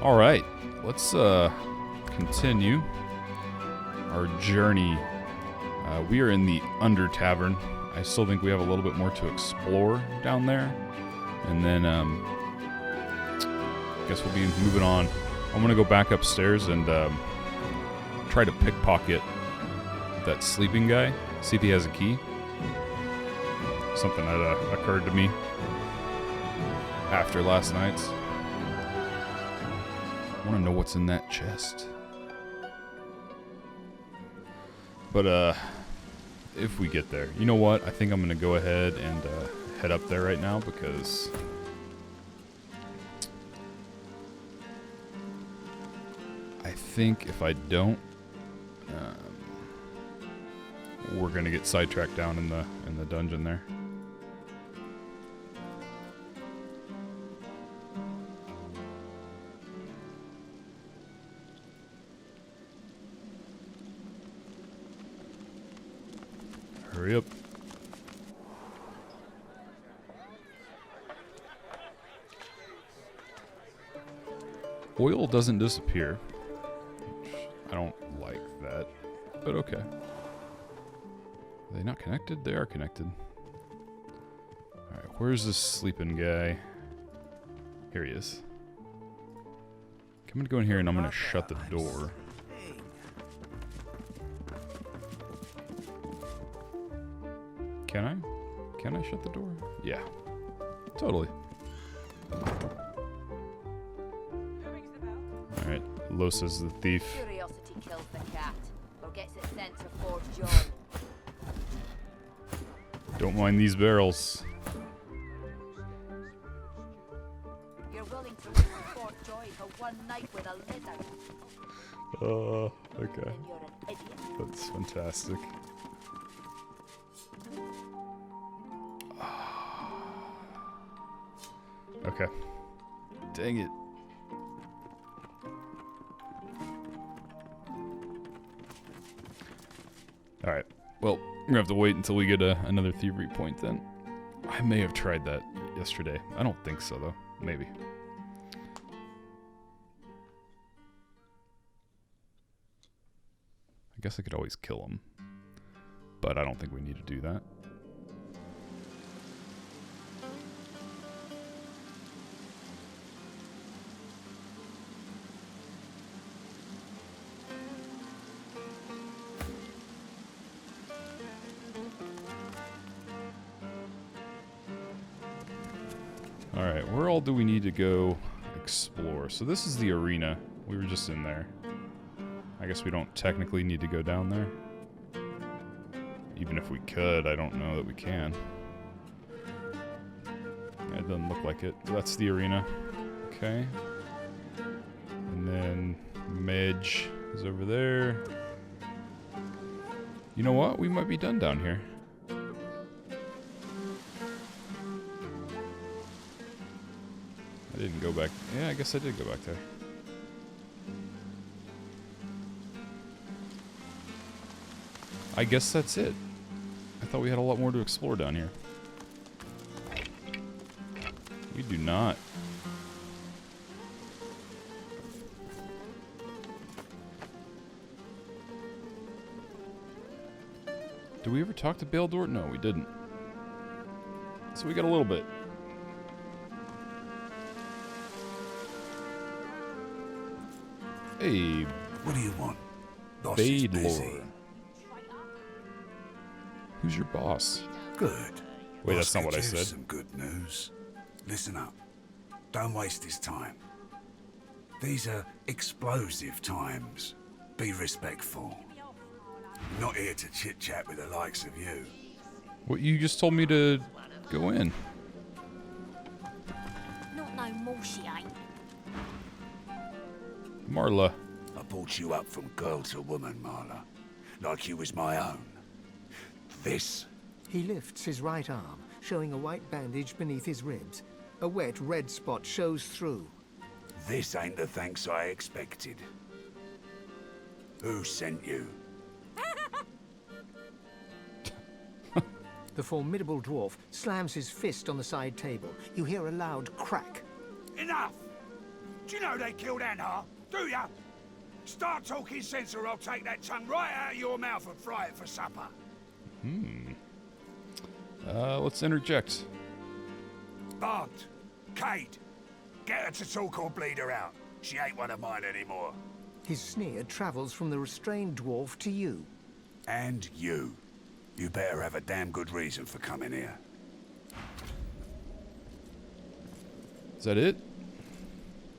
Alright, let's continue our journey. We are in the Under Tavern. I still think we have a little bit more to explore down there. And then, I guess we'll be moving on. I'm going to go back upstairs and try to pickpocket that sleeping guy. See if he has a key. Something that occurred to me after last night's. I want to know what's in that chest. But, if we get there. You know what? I think I'm going to go ahead and head up there right now because I think if I don't, we're going to get sidetracked down in the dungeon there. Hurry up. Oil doesn't disappear. I don't like that, but okay. Are they not connected? They are connected. Alright, where's this sleeping guy? Here he is. I'm gonna go in here and I'm gonna shut the door. Can I? Can I shut the door? Yeah. Totally. Alright, Losa's the thief. Curiosity kills the cat, or gets it sent to Fort John. Don't mind these barrels. You're willing to risk Fort Joy for one night with a lizard. Okay. Then you're an idiot. That's fantastic. Okay. Dang it. Alright. Well, we're gonna have to wait until we get another thievery point then. I may have tried that yesterday. I don't think so, though. Maybe. I guess I could always kill him. But I don't think we need to do that. Alright, where all do we need to go explore? So this is the arena. We were just in there. I guess we don't technically need to go down there. Even if we could, I don't know that we can. It doesn't look like it. That's the arena. Okay. And then Medj is over there. You know what? We might be done down here. I didn't go back. Yeah, I guess I did go back there. I guess that's it. I thought we had a lot more to explore down here. We do not. Did we ever talk to Baildor? No, we didn't. So we got a little bit. Hey, what do you want? Boss is busy. Baildor. Who's your boss? Good. Wait, Boss that's not what I could use said. Some good news. Listen up. Don't waste his time. These are explosive times. Be respectful. I'm not here to chit-chat with the likes of you. What, you just told me to go in. Not no more, she ain't. Marla. I brought you up from girl to woman, Marla. Like you was my own. This? He lifts his right arm, showing a white bandage beneath his ribs. A wet red spot shows through. This ain't the thanks I expected. Who sent you? The formidable dwarf slams his fist on the side table. You hear a loud crack. Enough! Do you know they killed Anna? Do ya? Start talking sense or I'll take that tongue right out of your mouth and fry it for supper. Let's interject. Bart, Kate, get her to talk or bleed her out. She ain't one of mine anymore. His sneer travels from the restrained dwarf to you. And you. You better have a damn good reason for coming here. Is that it?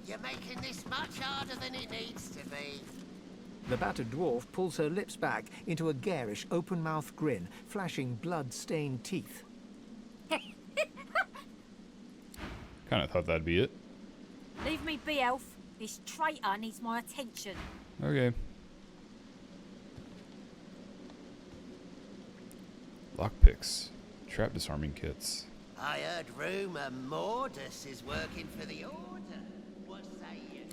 You're making this much harder than it needs to be. The battered dwarf pulls her lips back into a garish, open-mouthed grin, flashing blood-stained teeth. Kind of thought that'd be it. Leave me be, elf. This traitor needs my attention. Okay. Lockpicks. Trap disarming kits. I heard rumour Mordus is working for the Order. What say you?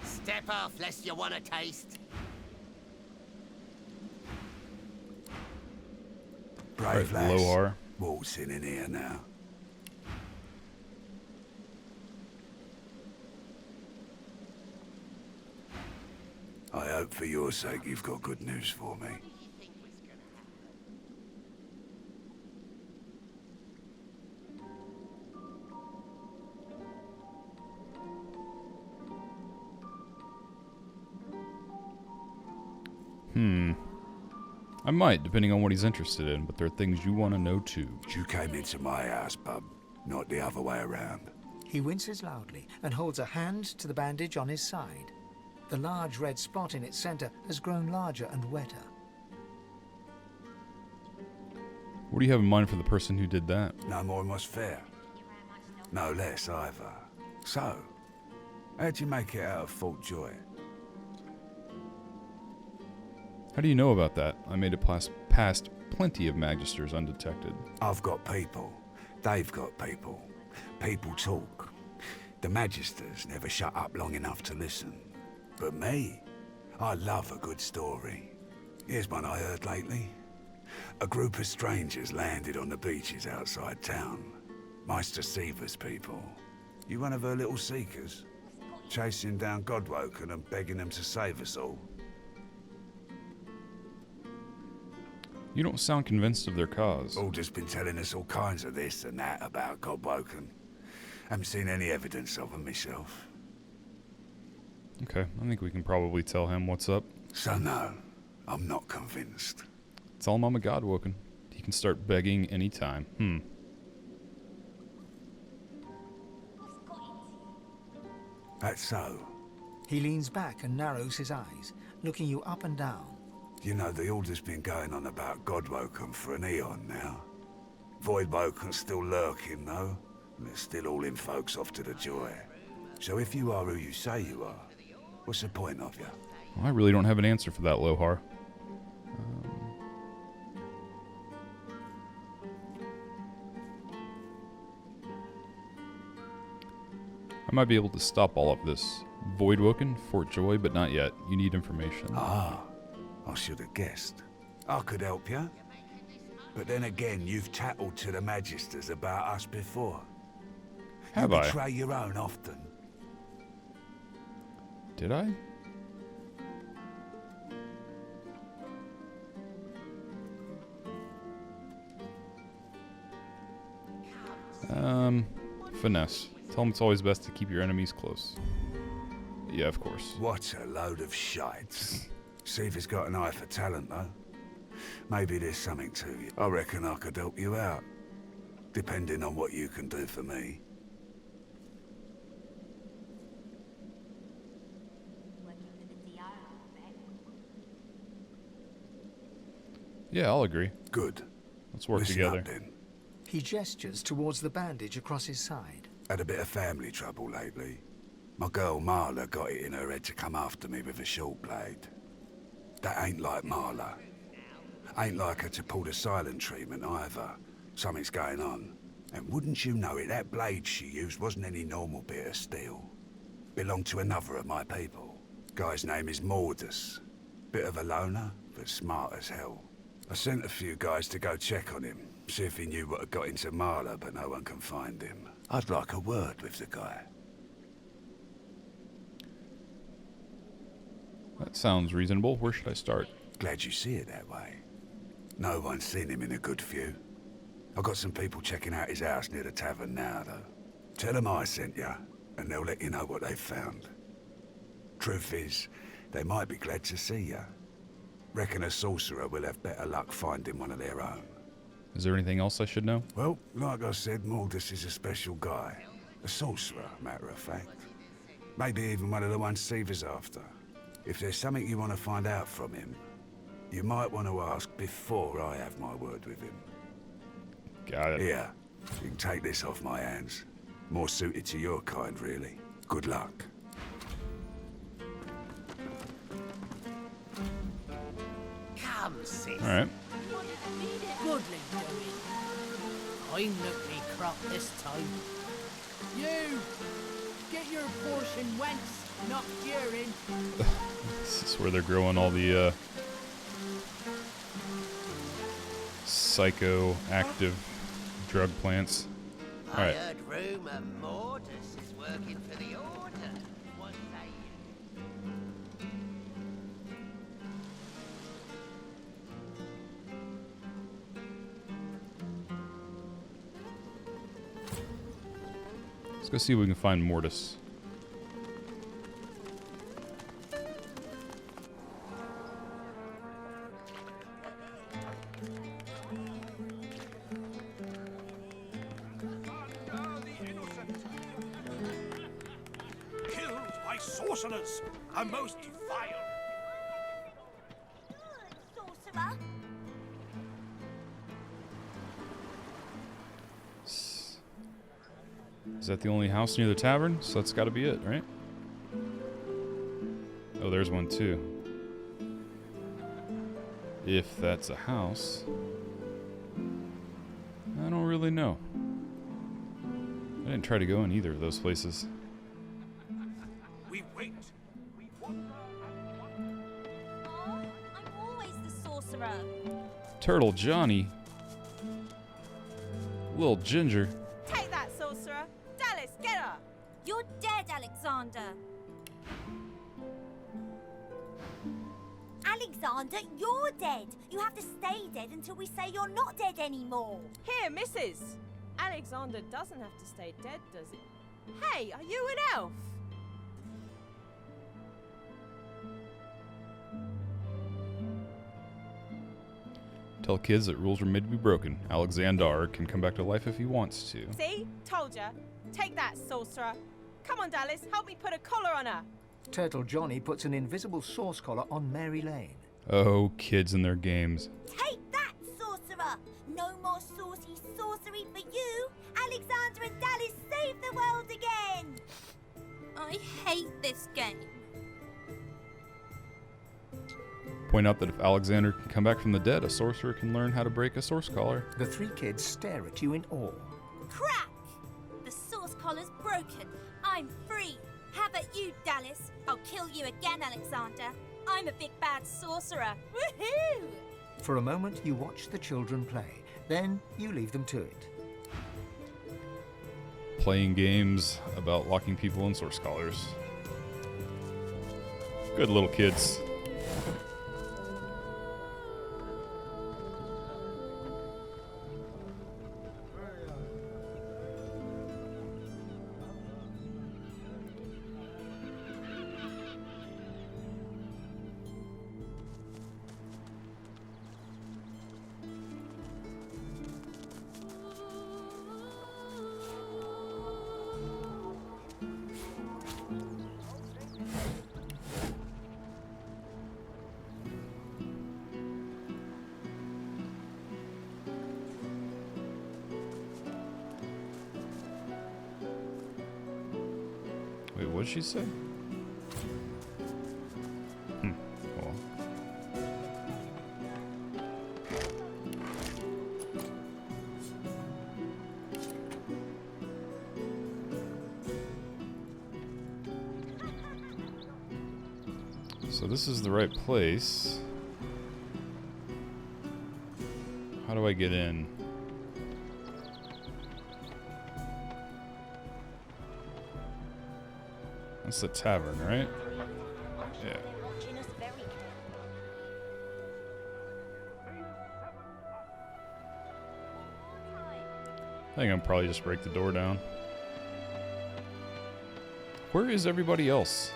Step off, lest you want a taste. Brave Right, lass. Lohar. Waltzing in here now. I hope for your sake you've got good news for me. I might, depending on what he's interested in, but there are things you want to know too. You came into my house, bub, not the other way around. He winces loudly and holds a hand to the bandage on his side. The large red spot in its center has grown larger and wetter. What do you have in mind for the person who did that? No more was fair. No less either. So, how'd you make it out of Fort Joy? How do you know about that? I made it past plenty of Magisters undetected. I've got people. They've got people. People talk. The Magisters never shut up long enough to listen. But me, I love a good story. Here's one I heard lately. A group of strangers landed on the beaches outside town. Meistr Siva's people. You one of her little seekers? Chasing down Godwoken and begging them to save us all? You don't sound convinced of their cause. All just been telling us all kinds of this and that about Godwoken. Haven't seen any evidence of them myself. Okay, I think we can probably tell him what's up. So no, I'm not convinced. Tell him I'm a Godwoken. He can start begging anytime. That's so. He leans back and narrows his eyes, looking you up and down. You know, the Order's been going on about Godwoken for an eon now. Voidwoken's still lurking, though. And it's still hauling folks off to the Joy. So if you are who you say you are, what's the point of you? Well, I really don't have an answer for that, Lohar. I might be able to stop all of this. Voidwoken, Fort Joy, but not yet. You need information. Ah, I should have guessed. I could help you. But then again, you've tattled to the Magisters about us before. Have you I? betray your own often. Did I? Finesse. Tell them it's always best to keep your enemies close. Yeah, of course. What a load of shite. Siva's got an eye for talent, though. Maybe there's something to you. I reckon I could help you out. Depending on what you can do for me. Yeah, I'll agree. Good. Let's work Listen together. up, then. He gestures towards the bandage across his side. Had a bit of family trouble lately. My girl Marla got it in her head to come after me with a short blade. That ain't like Marla. Ain't like her to pull the silent treatment either. Something's going on. And wouldn't you know it, that blade she used wasn't any normal bit of steel. Belonged to another of my people. Guy's name is Mordus. Bit of a loner, but smart as hell. I sent a few guys to go check on him, see if he knew what had got into Marla, but no one can find him. I'd like a word with the guy. That sounds reasonable. Where should I start? Glad you see it that way. No one's seen him in a good few. I've got some people checking out his house near the tavern now, though. Tell them I sent ya, and they'll let you know what they've found. Truth is, they might be glad to see ya. Reckon a sorcerer will have better luck finding one of their own. Is there anything else I should know? Well, like I said, Mordus is a special guy. A sorcerer, matter of fact. Maybe even one of the ones Siva's after. If there's something you want to find out from him, you might want to ask before I have my word with him. Got it. Here, you can take this off my hands. More suited to your kind, really. Good luck. Come, sis. All right. Goodling doing. I'm not me crop this time. You! Get your portion whence, not urine. This is where they're growing all the psychoactive drug plants. All I right. heard rumour Mordus is working for the Order. What say you? Let's go see if we can find Mortis. Killed by sorcerers, a most vile. Sorcerer? Is that the only house near the tavern? So that's got to be it, right? Oh, there's one too. If that's a house, I don't really know. I didn't try to go in either of those places. We wait. Oh, I'm always the sorcerer. Turtle Johnny. Little Ginger. Take that, sorcerer! Dallas, get her! You're dead, Alexander. Alexander, you're dead. You have to stay dead until we say you're not dead anymore. Here, missus! Alexander doesn't have to stay dead, does he? Hey, are you an elf? Tell kids that rules are made to be broken. Alexander can come back to life if he wants to. See? Told ya. Take that, sorcerer. Come on, Dallas, help me put a collar on her. Turtle Johnny puts an invisible source collar on Mary Lane. Oh, kids and their games. Take that, sorcerer. No more saucy sorcery for you. Alexander and Dallas save the world again. I hate this game. Point out that if Alexander can come back from the dead, a sorcerer can learn how to break a source collar. The three kids stare at you in awe. Crack! The source collar's broken. I'm free. How about you, Dallas? I'll kill you again, Alexander. I'm a big bad sorcerer. Woohoo! For a moment, you watch the children play. Then you leave them to it. Playing games about locking people in source collars. Good little kids. Wait, what'd she say? Cool. So this is the right place. How do I get in? That's the tavern, right? Yeah. I think I'll probably just break the door down. Where is everybody else?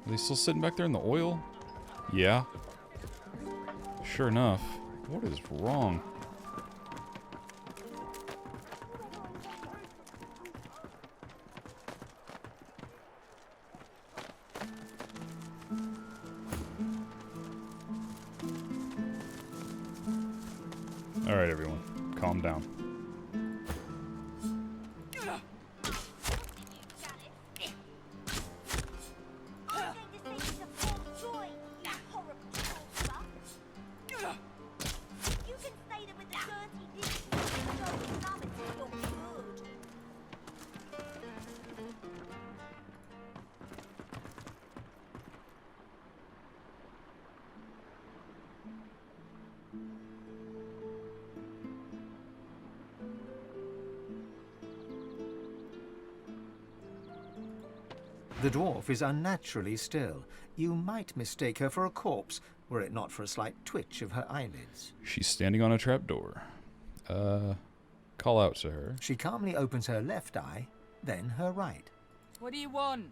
Are they still sitting back there in the oil? Yeah. Sure enough. What is wrong? Alright, everyone. Calm down. The dwarf is unnaturally still. You might mistake her for a corpse, were it not for a slight twitch of her eyelids. She's standing on a trapdoor. Call out to her. She calmly opens her left eye, then her right. What do you want?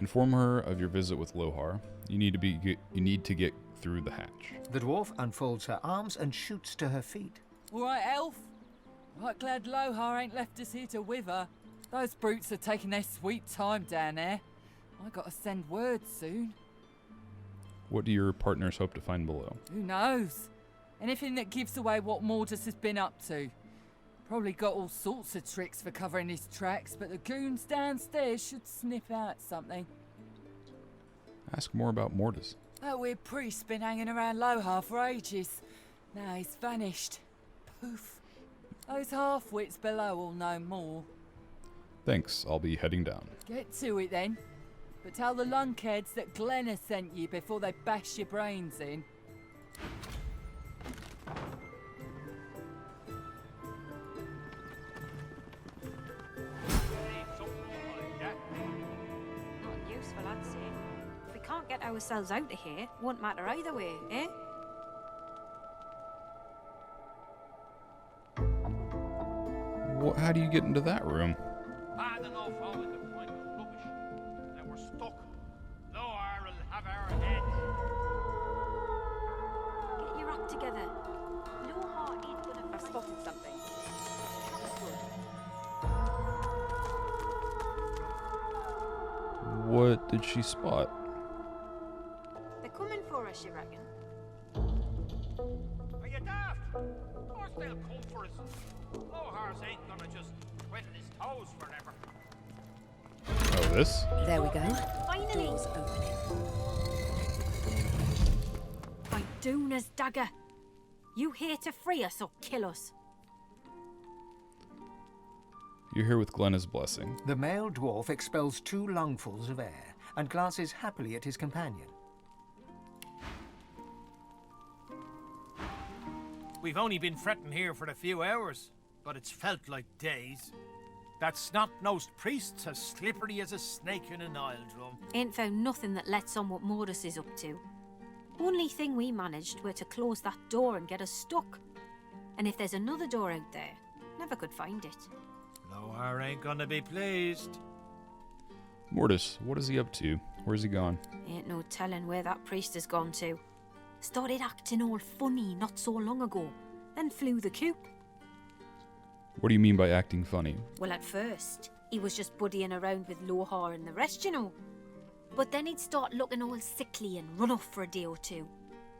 Inform her of your visit with Lohar. You need to get through the hatch. The dwarf unfolds her arms and shoots to her feet. All right, elf. Right glad Lohar ain't left us here to wither. Those brutes are taking their sweet time down there. I gotta send word soon. What do your partners hope to find below? Who knows? Anything that gives away what Mordus has been up to. Probably got all sorts of tricks for covering his tracks, but the goons downstairs should sniff out something. Ask more about Mortis. That weird priest's been hanging around Lohar for ages. Now he's vanished. Poof. Those half-wits below will know more. Thanks, I'll be heading down. Get to it then. But tell the lunkheads that Glenn has sent you before they bash your brains in. Not useful, I'd say. If we can't get ourselves out of here, won't matter either way, eh? How do you get into that room? Bad enough how we could find the rubbish. Then we're stuck. Lohar will have our heads. Get your act together. Lohar ain't gonna... I've spotted something. What did she spot? They're coming for us, you reckon? Are you daft? Of course they'll come for us. Lohar's ain't gonna just twiddle his toes forever. Oh, this? There we go. Finally! Doors opening. By Doona's dagger! You here to free us or kill us? You're here with Glenna's blessing. The male dwarf expels 2 lungfuls of air and glances happily at his companion. We've only been fretting here for a few hours, but it's felt like days. That snot-nosed priest's as slippery as a snake in an oil drum. Ain't found nothing that lets on what Mordus is up to. Only thing we managed were to close that door and get us stuck. And if there's another door out there, never could find it. Lohar ain't gonna be pleased. Mortis, what is he up to? Where's he gone? Ain't no telling where that priest has gone to. Started acting all funny not so long ago, then flew the coop. What do you mean by acting funny? Well, at first, he was just buddying around with Lohar and the rest, you know. But then he'd start looking all sickly and run off for a day or two.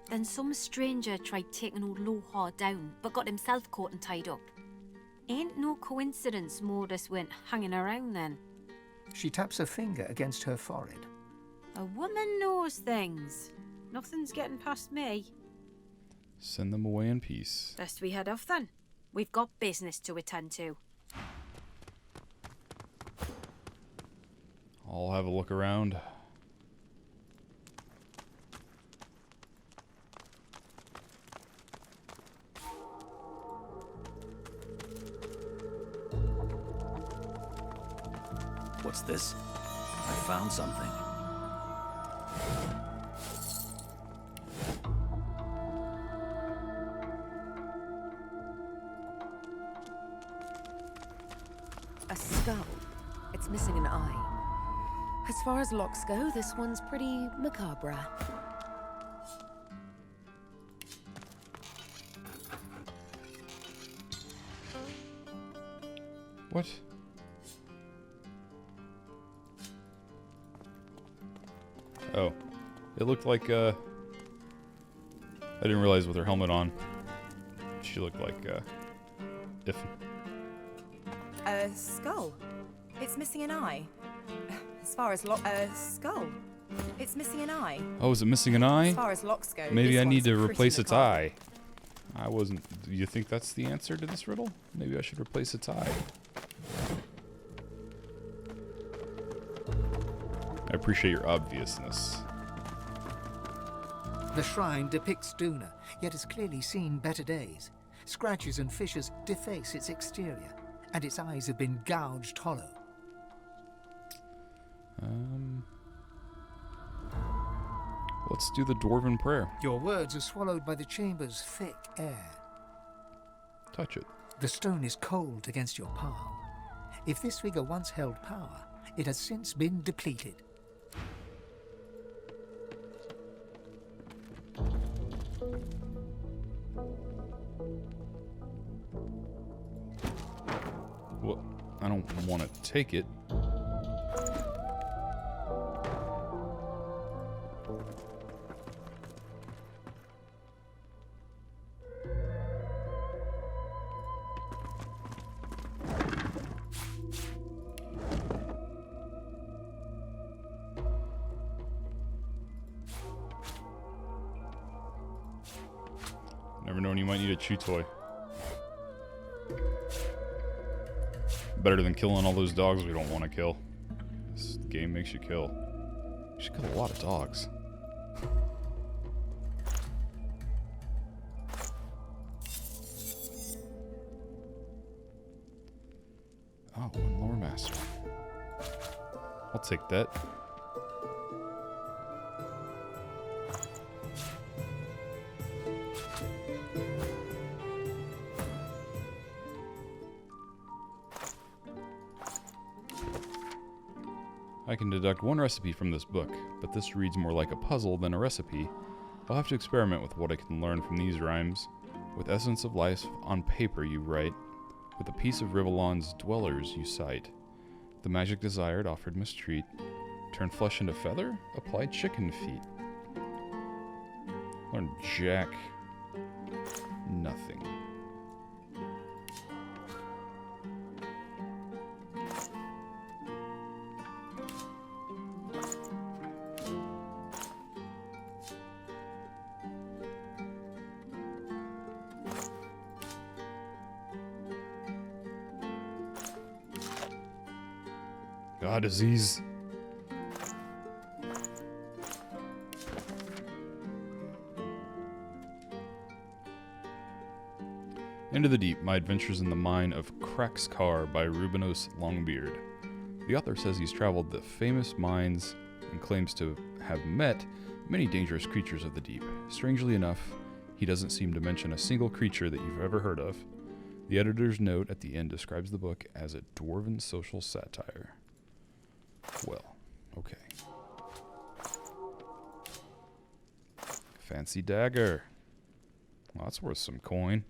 Then some stranger tried taking old Lohar down, but got himself caught and tied up. Ain't no coincidence Mordus went hanging around then. She taps a finger against her forehead. A woman knows things. Nothing's getting past me. Send them away in peace. Best we head off then. We've got business to attend to. I'll have a look around. What's this? I found something. A skull. It's missing an eye. As far as locks go, this one's pretty macabre. What? Oh. It looked like, I didn't realize with her helmet on. She looked like, if... A skull. It's missing an eye. As far as skull. It's missing an eye. Oh, is it missing an eye? As far as locks go, Maybe this I need one's to pretty replace its macabre. eye. I wasn't... Do you think that's the answer to this riddle? Maybe I should replace its eye. I appreciate your obviousness. The shrine depicts Duna, yet has clearly seen better days. Scratches and fissures deface its exterior, and its eyes have been gouged hollow. Let's do the dwarven prayer. Your words are swallowed by the chamber's thick air. Touch it. The stone is cold against your palm. If this figure once held power, it has since been depleted. Well, I don't want to take it. Never known you might need a chew toy. Better than killing all those dogs we don't want to kill. This game makes you kill. You should kill a lot of dogs. Oh, one lore master. I'll take that. I can deduct one recipe from this book, but this reads more like a puzzle than a recipe. I'll have to experiment with what I can learn from these rhymes. With essence of life on paper you write, with a piece of Rivellon's dwellers you cite. The magic desired offered mistreat. Turn flesh into feather? Apply chicken feet. Learn jack. Nothing. God, disease. Into the Deep, My Adventures in the Mine of Craxcar by Rubinos Longbeard. The author says he's traveled the famous mines and claims to have met many dangerous creatures of the deep. Strangely enough, he doesn't seem to mention a single creature that you've ever heard of. The editor's note at the end describes the book as a dwarven social satire. Well, okay. Fancy dagger. Well, that's worth some coin.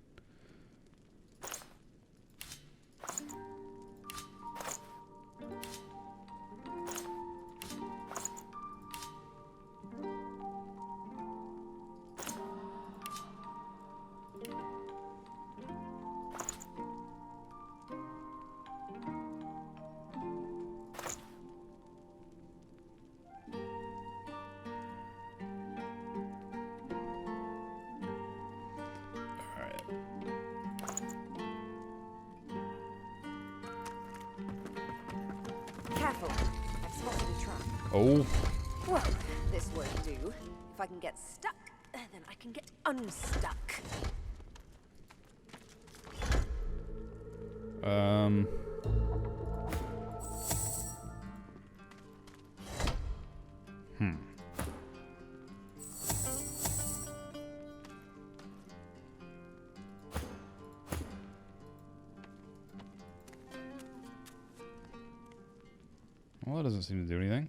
Careful. I've spotted a trap. Oh. Well, this won't do. If I can get stuck, then I can get unstuck. Well, that doesn't seem to do anything.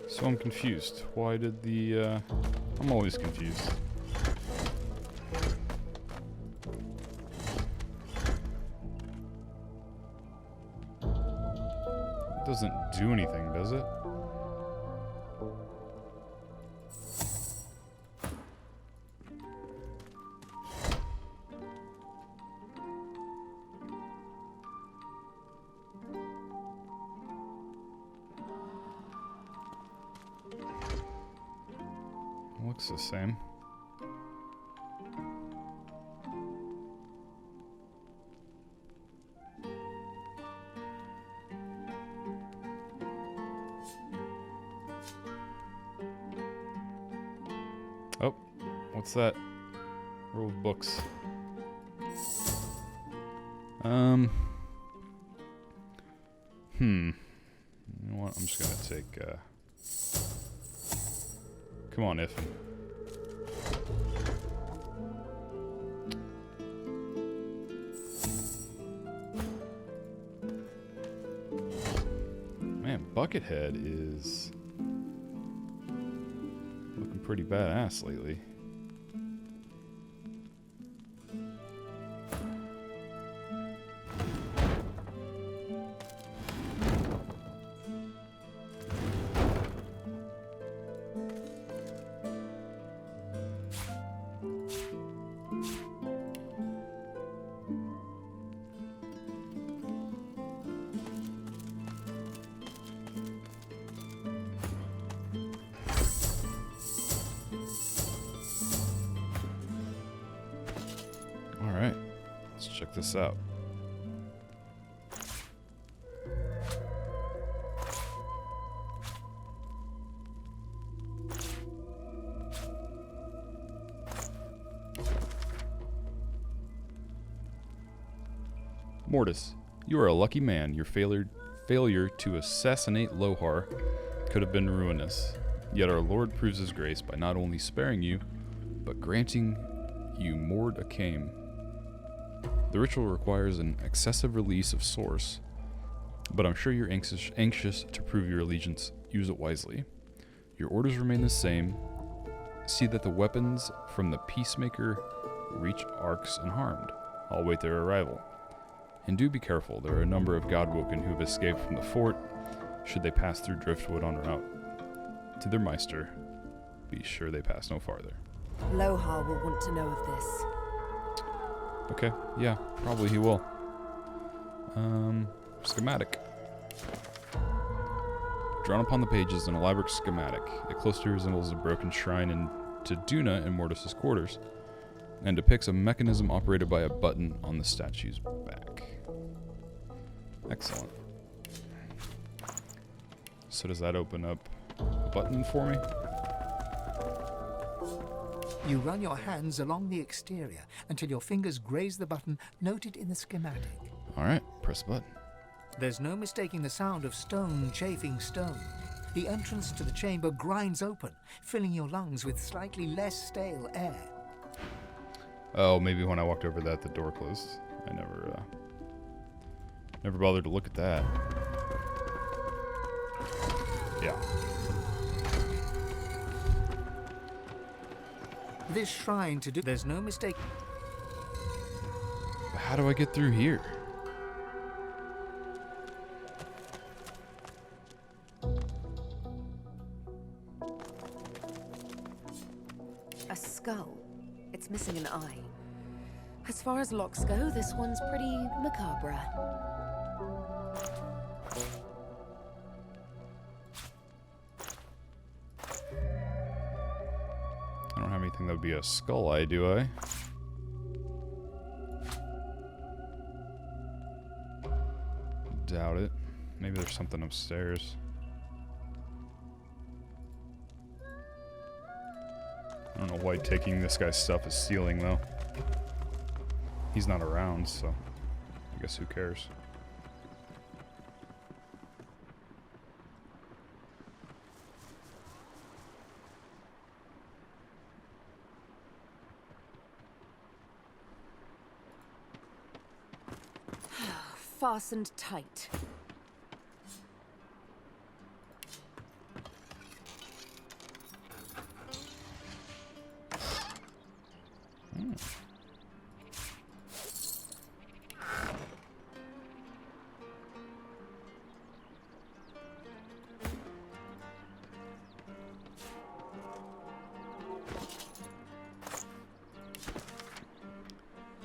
So I'm confused. Why did the, I'm always confused. It doesn't do anything, does it? Looks the same. Oh, what's that? Row of books. You know what? I'm just gonna take, come on, If. Man, Buckethead is looking pretty badass lately. Alright, let's check this out. Mortis, you are a lucky man. Your failure to assassinate Lohar could have been ruinous. Yet our Lord proves his grace by not only sparing you, but granting you Mord Akame. The ritual requires an excessive release of source, but I'm sure you're anxious to prove your allegiance. Use it wisely. Your orders remain the same. See that the weapons from the Peacemaker reach Arcs unharmed. I'll wait their arrival. And do be careful, there are a number of Godwoken who have escaped from the fort, should they pass through Driftwood en route to their Meistr. Be sure they pass no farther. Lohar will want to know of this. Okay, yeah, probably he will. Schematic. Drawn upon the page is an elaborate schematic. It closely resembles a broken shrine to Duna in Mortis's quarters, and depicts a mechanism operated by a button on the statue's back. Excellent. So does that open up a button for me? You run your hands along the exterior until your fingers graze the button noted in the schematic. Alright, press the button. There's no mistaking the sound of stone chafing stone. The entrance to the chamber grinds open, filling your lungs with slightly less stale air. Oh, maybe when I walked over that, the door closed. I never bothered to look at that. Yeah. This shrine to do... There's no mistake... How do I get through here? A skull. It's missing an eye. As far as locks go, this one's pretty macabre. I don't have anything think that would be a skull eye, do I? Doubt it. Maybe there's something upstairs. I don't know why taking this guy's stuff is stealing, though. He's not around, so I guess who cares? Fastened tight.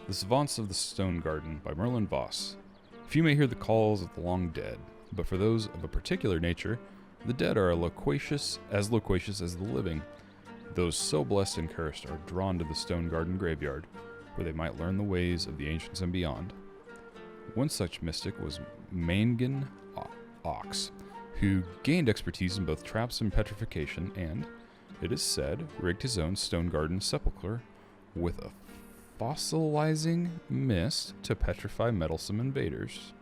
The Savants of the Stone Garden by Merlin Voss. Few may hear the calls of the long dead, but for those of a particular nature, the dead are loquacious as the living. Those so blessed and cursed are drawn to the Stone Garden graveyard, where they might learn the ways of the ancients and beyond. One such mystic was Mangan Ox, who gained expertise in both traps and petrification, and, it is said, rigged his own Stone Garden sepulchre with a fossilizing mist to petrify meddlesome invaders.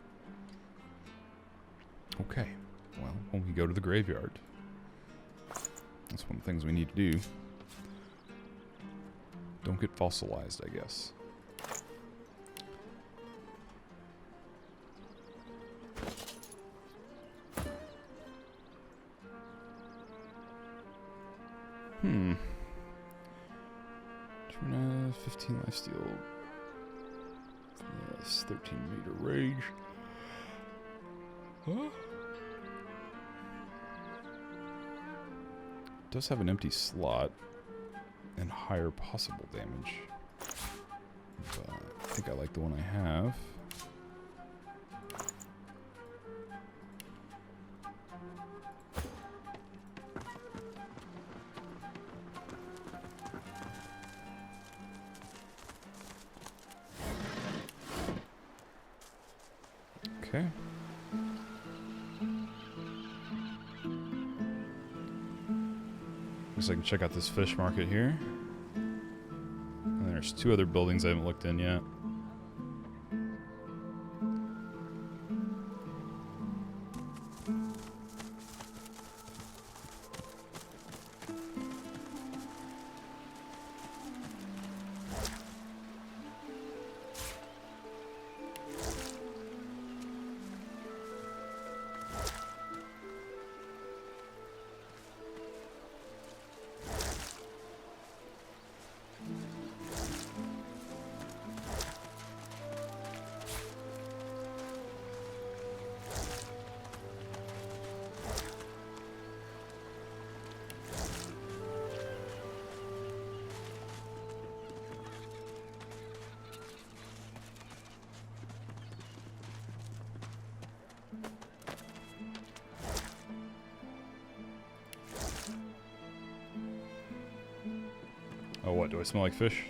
Okay, well, when we go to the graveyard, that's one of the things we need to do. Don't get fossilized, I guess. Hmm. 15 lifesteal. Yes, 13 meter range. Huh? Does have an empty slot and higher possible damage. But I think I like the one I have. Okay. Looks like I can check out this fish market here. And there's two other buildings I haven't looked in yet. Oh, what? Do I smell like fish?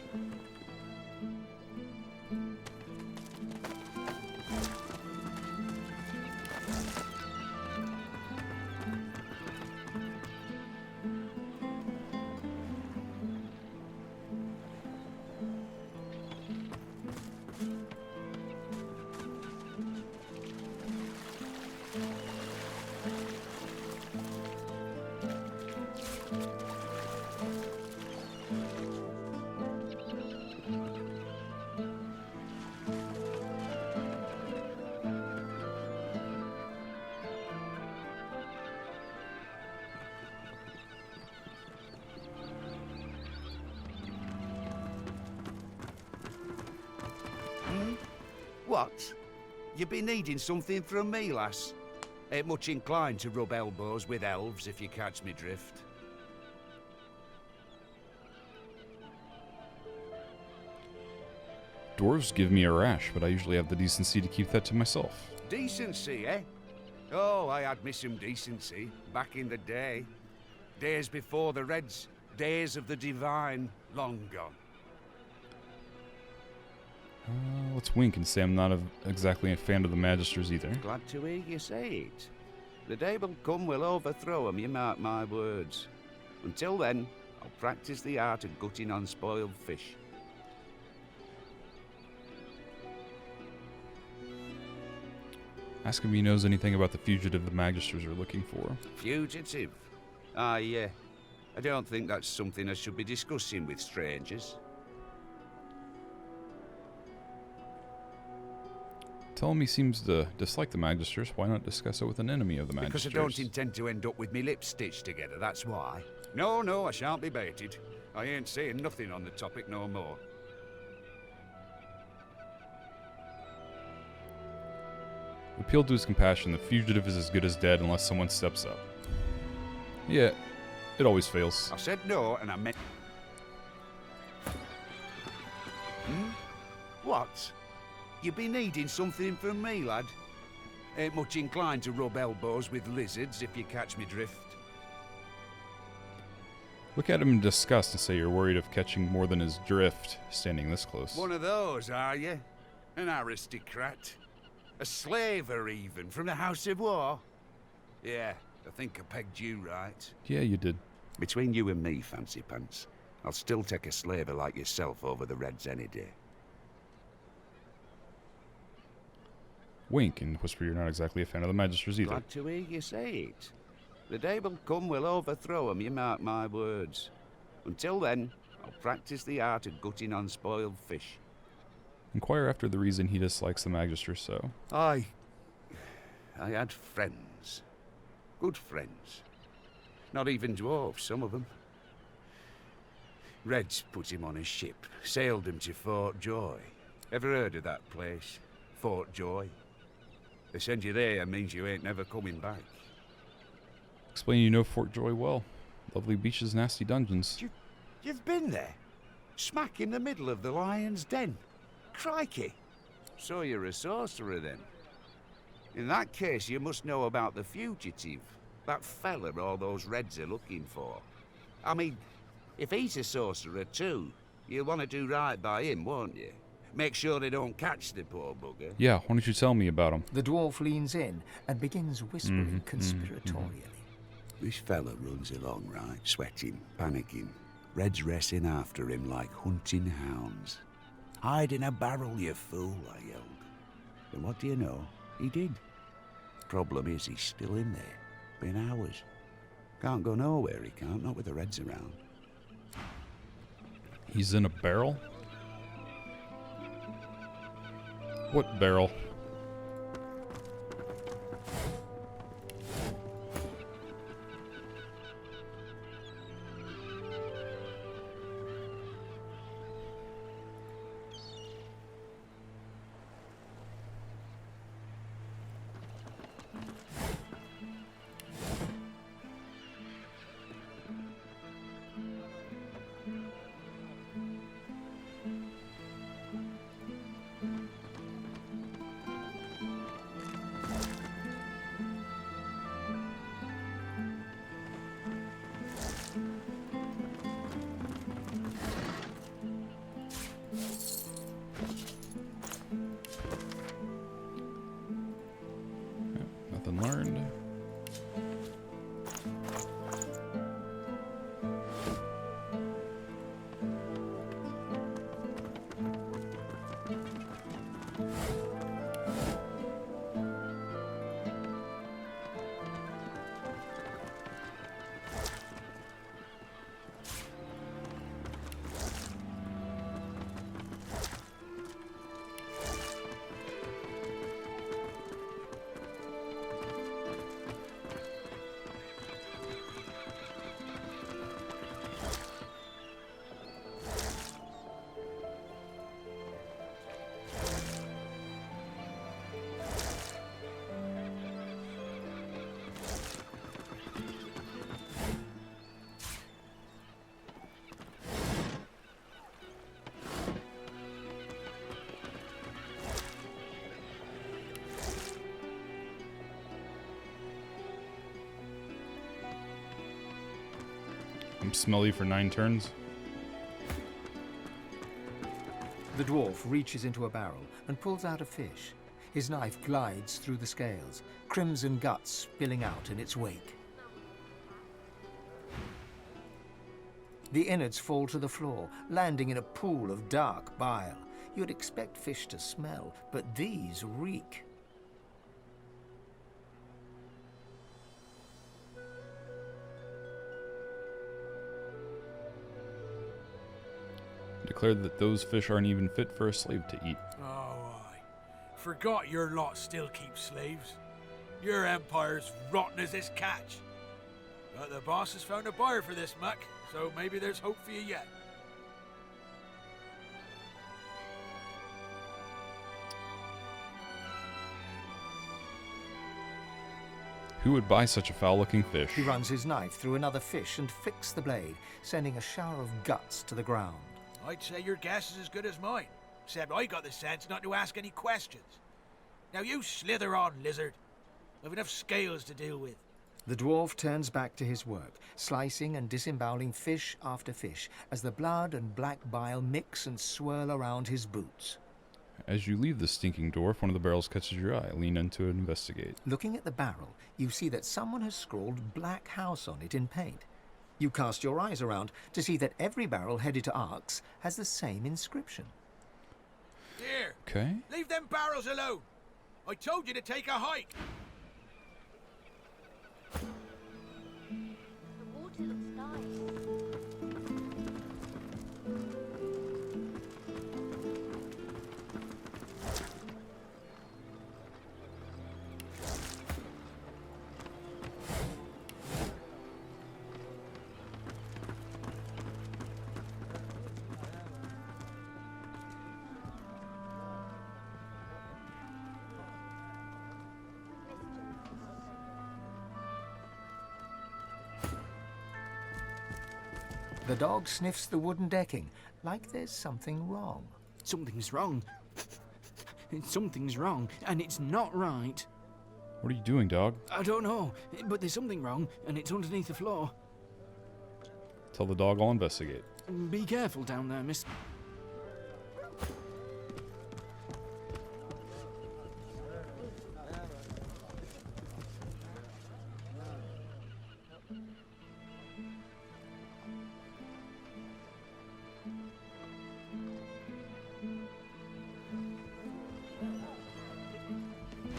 What? You be needing something from me, lass? Ain't much inclined to rub elbows with elves, if you catch me drift. Dwarves give me a rash, but I usually have the decency to keep that to myself. Decency, eh? Oh, I had me some decency back in the day. Days before the Reds, days of the Divine. long gone. Let's wink and say I'm not exactly a fan of the Magisters either. Glad to hear you say it. The day will come we'll overthrow 'em, you mark my words. Until then, I'll practice the art of gutting unspoiled fish. Ask him if he knows anything about the fugitive the Magisters are looking for. Fugitive? Yeah. I don't think that's something I should be discussing with strangers. Tell him he seems to dislike the Magisters. Why not discuss it with an enemy of the Magisters? Because I don't intend to end up with me lips stitched together, that's why. No, I shan't be baited. I ain't saying nothing on the topic no more. Appealed to his compassion, the fugitive is as good as dead unless someone steps up. Yeah, it always fails. I said no, and I meant... What? You be needing something from me, lad? Ain't much inclined to rub elbows with lizards, if you catch me drift. Look at him in disgust and say you're worried of catching more than his drift standing this close. One of those, are you? An aristocrat? A slaver, even, from the House of War? Yeah, I think I pegged you right. Yeah, you did. Between you and me, Fancy Pants, I'll still take a slaver like yourself over the Reds any day. Wink and whisper you're not exactly a fan of the Magisters either. Glad to hear you say it. The day will come we'll overthrow 'em, you mark my words. Until then, I'll practice the art of gutting unspoiled fish. Inquire after the reason he dislikes the Magisters so. I had friends. Good friends. Not even dwarves, some of them. Reds put him on a ship, sailed him to Fort Joy. Ever heard of that place? Fort Joy? They send you there means you ain't never coming back. Explain you know Fort Joy well. Lovely beaches, nasty dungeons. You've been there? Smack in the middle of the lion's den. Crikey. So you're a sorcerer then? In that case, you must know about the fugitive. That fella all those Reds are looking for. I mean, if he's a sorcerer too, you'll want to do right by him, won't you? Make sure they don't catch the poor bugger. Yeah, why don't you tell me about him? The dwarf leans in and begins whispering conspiratorially. This fella runs along, right, sweating, panicking. Reds racing after him like hunting hounds. Hide in a barrel, you fool, I yelled. And what do you know? He did. Problem is, he's still in there. Been hours. Can't go nowhere, he can't, not with the Reds around. He's in a barrel? What barrel? Nothing learned. I'm smelly for 9 turns. The dwarf reaches into a barrel and pulls out a fish. His knife glides through the scales, crimson guts spilling out in its wake. The innards fall to the floor, landing in a pool of dark bile. You'd expect fish to smell, but these reek. Declared that those fish aren't even fit for a slave to eat. Oh, aye. Forgot your lot still keep slaves. Your empire's rotten as this catch. But the boss has found a buyer for this muck, so maybe there's hope for you yet. Who would buy such a foul-looking fish? He runs his knife through another fish and flicks the blade, sending a shower of guts to the ground. I'd say your guess is as good as mine, except I got the sense not to ask any questions. Now you slither on, lizard. I've enough scales to deal with. The dwarf turns back to his work, slicing and disemboweling fish after fish as the blood and black bile mix and swirl around his boots. As you leave the stinking dwarf, one of the barrels catches your eye. Lean into it and investigate. Looking at the barrel, you see that someone has scrawled Black House on it in paint. You cast your eyes around to see that every barrel headed to Arx has the same inscription. Here. Okay. Leave them barrels alone. I told you to take a hike. The water looks nice. The dog sniffs the wooden decking, like there's something wrong. Something's wrong. Something's wrong, and it's not right. What are you doing, dog? I don't know, but there's something wrong, and it's underneath the floor. Tell the dog I'll investigate. Be careful down there, miss.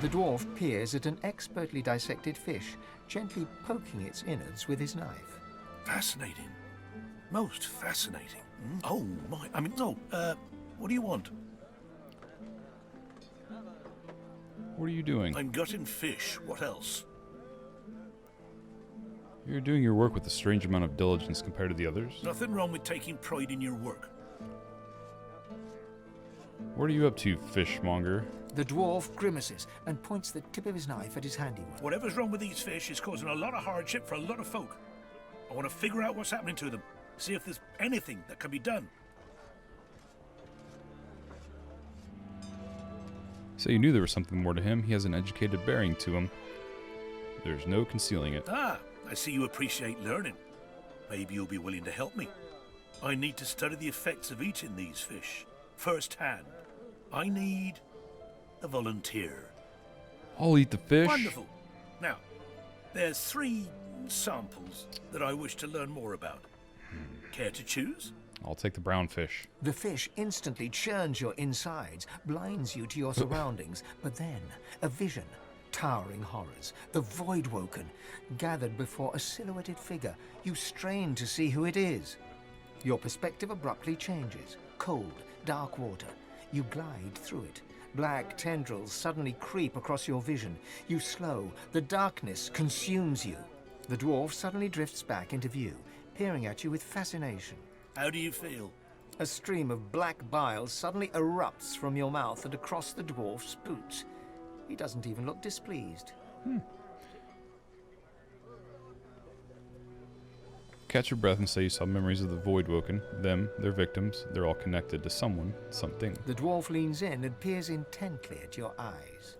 The dwarf peers at an expertly dissected fish, gently poking its innards with his knife. Fascinating. Most fascinating. Oh, my. I mean, no, what do you want? What are you doing? I'm gutting fish. What else? You're doing your work with a strange amount of diligence compared to the others. Nothing wrong with taking pride in your work. What are you up to, fishmonger? The dwarf grimaces and points the tip of his knife at his handiwork. Whatever's wrong with these fish is causing a lot of hardship for a lot of folk. I want to figure out what's happening to them. See if there's anything that can be done. So you knew there was something more to him. He has an educated bearing to him. There's no concealing it. Ah, I see you appreciate learning. Maybe you'll be willing to help me. I need to study the effects of eating these fish firsthand. I need a volunteer. I'll eat the fish. Wonderful. Now, there's 3 samples that I wish to learn more about. Care to choose? I'll take the brown fish. The fish instantly churns your insides, blinds you to your surroundings, but then a vision, towering horrors, the Voidwoken, gathered before a silhouetted figure. You strain to see who it is. Your perspective abruptly changes. Cold, dark water. You glide through it. Black tendrils suddenly creep across your vision. You slow. The darkness consumes you. The dwarf suddenly drifts back into view, peering at you with fascination. How do you feel? A stream of black bile suddenly erupts from your mouth and across the dwarf's boots. He doesn't even look displeased. Catch your breath and say you saw memories of the Voidwoken. Them, their victims, they're all connected to someone, something. The dwarf leans in and peers intently at your eyes.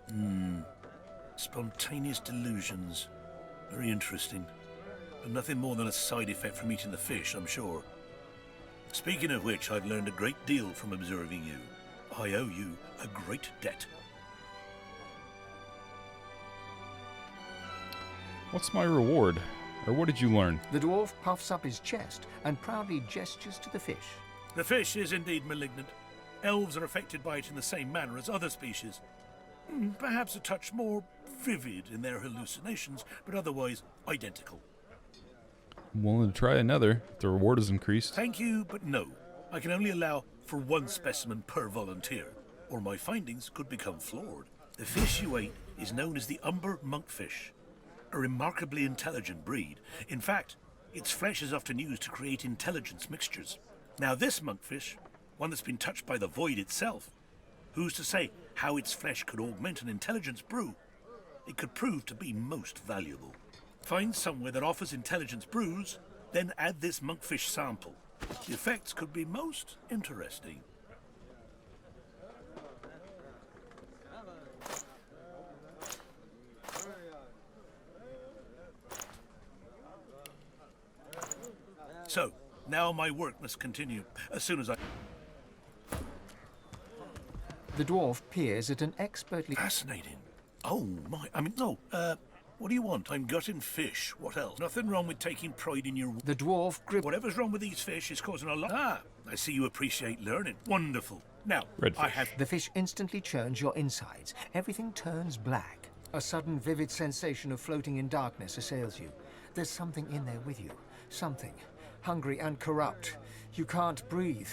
Spontaneous delusions. Very interesting. But nothing more than a side effect from eating the fish, I'm sure. Speaking of which, I've learned a great deal from observing you. I owe you a great debt. What's my reward? Or what did you learn? The dwarf puffs up his chest and proudly gestures to the fish. The fish is indeed malignant. Elves are affected by it in the same manner as other species. Perhaps a touch more vivid in their hallucinations, but otherwise identical. I'm willing to try another if the reward is increased. Thank you, but no. I can only allow for one specimen per volunteer, or my findings could become flawed. The fish you ate is known as the umber monkfish, a remarkably intelligent breed. In fact, its flesh is often used to create intelligence mixtures. Now this monkfish, one that's been touched by the void itself, who's to say how its flesh could augment an intelligence brew? It could prove to be most valuable. Find somewhere that offers intelligence brews, then add this monkfish sample. The effects could be most interesting. So, now my work must continue. As soon as I... The dwarf peers at an expertly... Fascinating. Oh, my... what do you want? I'm gutting fish. What else? Nothing wrong with taking pride in your... The dwarf grip... Whatever's wrong with these fish is causing a lot... Ah, I see you appreciate learning. Wonderful. Now, I have... The fish instantly churns your insides. Everything turns black. A sudden vivid sensation of floating in darkness assails you. There's something in there with you. Something. Hungry and corrupt. You can't breathe.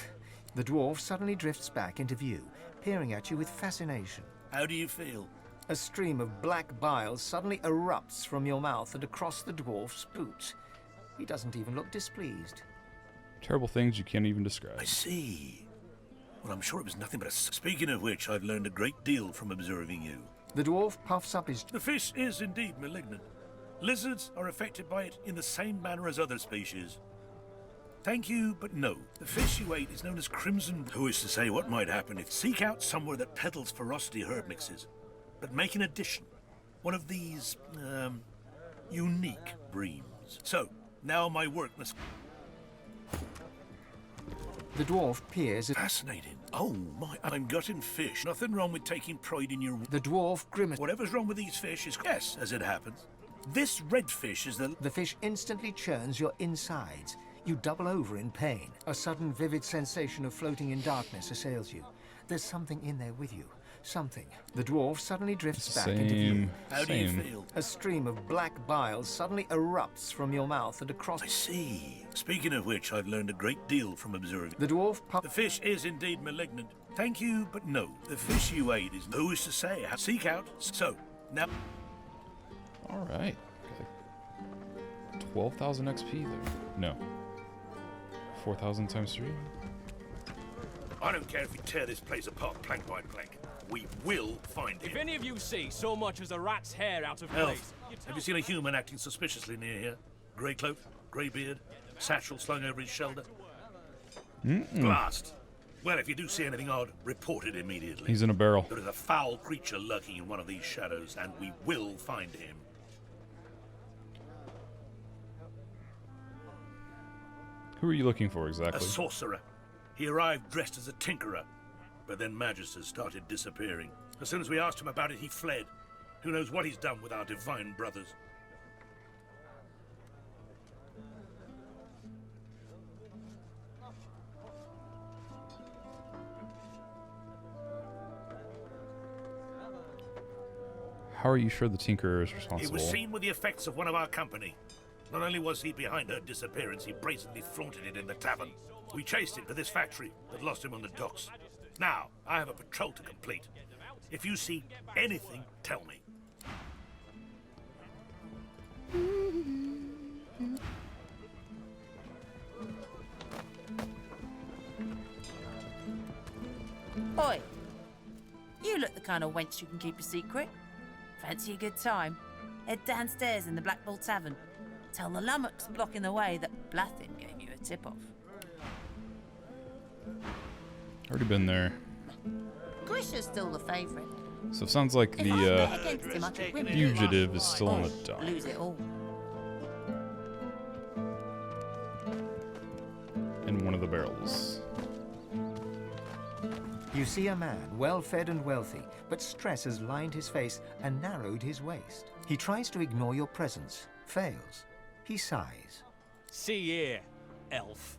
The dwarf suddenly drifts back into view, peering at you with fascination. How do you feel? A stream of black bile suddenly erupts from your mouth and across the dwarf's boots. He doesn't even look displeased. Terrible things you can't even describe. I see. Well, I'm sure it was nothing but a... Speaking of which, I've learned a great deal from observing you. The dwarf puffs up his... The fish is indeed malignant. Lizards are affected by it in the same manner as other species. Thank you, but no. The fish you ate is known as crimson. Who is to say what might happen if... Seek out somewhere that peddles ferocity herb mixes, but make an addition. One of these, unique breams. So, now my work must... The dwarf peers at... Fascinating. Oh, my... I'm gutting fish. Nothing wrong with taking pride in your... The dwarf grimaces... Whatever's wrong with these fish is... Yes, as it happens. This red fish is the... The fish instantly churns your insides. You double over in pain. A sudden vivid sensation of floating in darkness assails you. There's something in there with you. Something. The dwarf suddenly drifts back into view. How do you feel? A stream of black bile suddenly erupts from your mouth and across... I see. Speaking of which, I've learned a great deal from observing. The dwarf... The fish is indeed malignant. Thank you, but no. The fish you ate is... Who is to say? Seek out. So, now... Alright. 12,000 XP there. No. 4,000 times 3? I don't care if we tear this place apart plank by plank. We will find him. If any of you see so much as a rat's hair out of place... Elf, have you seen a human acting suspiciously near here? Grey cloak, grey beard, satchel slung over his shoulder? Blast! Well, if you do see anything odd, report it immediately. He's in a barrel. There is a foul creature lurking in one of these shadows, and we will find him. Who are you looking for exactly? A sorcerer. He arrived dressed as a tinkerer, but then magisters started disappearing. As soon as we asked him about it, he fled. Who knows what he's done with our divine brothers? How are you sure the Tinkerer is He responsible? was seen with the effects of one of our company. Not only was he behind her disappearance, he brazenly flaunted it in the tavern. We chased him to this factory, but lost him on the docks. Now, I have a patrol to complete. If you see anything, tell me. Oi! You look the kind of wench who can keep a secret. Fancy a good time? Head downstairs in the Black Bull Tavern. Tell the lummox blocking the way that Blathin gave you a tip-off. Already been there. Grisha's still the favourite. So it sounds like If I bet against him, I the could win it. fugitive is still in Or the dock. lose it all. In one of the barrels. You see a man, well-fed and wealthy, but stress has lined his face and narrowed his waist. He tries to ignore your presence, fails. He sighs. See here, elf.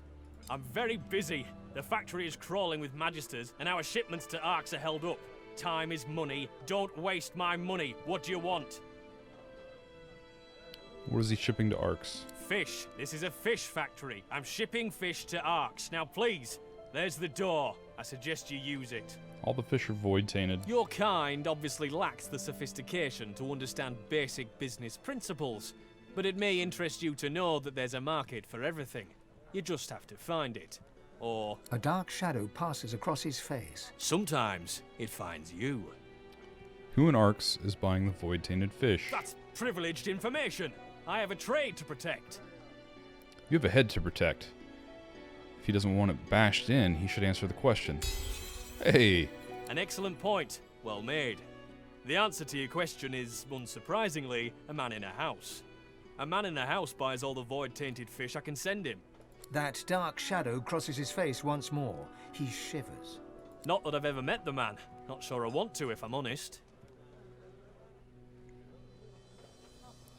I'm very busy. The factory is crawling with magisters, and our shipments to Arx are held up. Time is money. Don't waste my money. What do you want? What is he shipping to Arx? Fish. This is a fish factory. I'm shipping fish to Arx. Now please, there's the door. I suggest you use it. All the fish are void tainted. Your kind obviously lacks the sophistication to understand basic business principles, but it may interest you to know that there's a market for everything. You just have to find it. Or... A dark shadow passes across his face. sometimes it finds you. Who in Arx is buying the void tainted fish? That's privileged information. I have a trade to protect. You have a head to protect. If he doesn't want it bashed in, he should answer the question. Hey! An excellent point. Well made. The answer to your question is, unsurprisingly, a man in a house. A man in a house buys all the void-tainted fish I can send him. That dark shadow crosses his face once more. He shivers. Not that I've ever met the man. Not sure I want to, if I'm honest.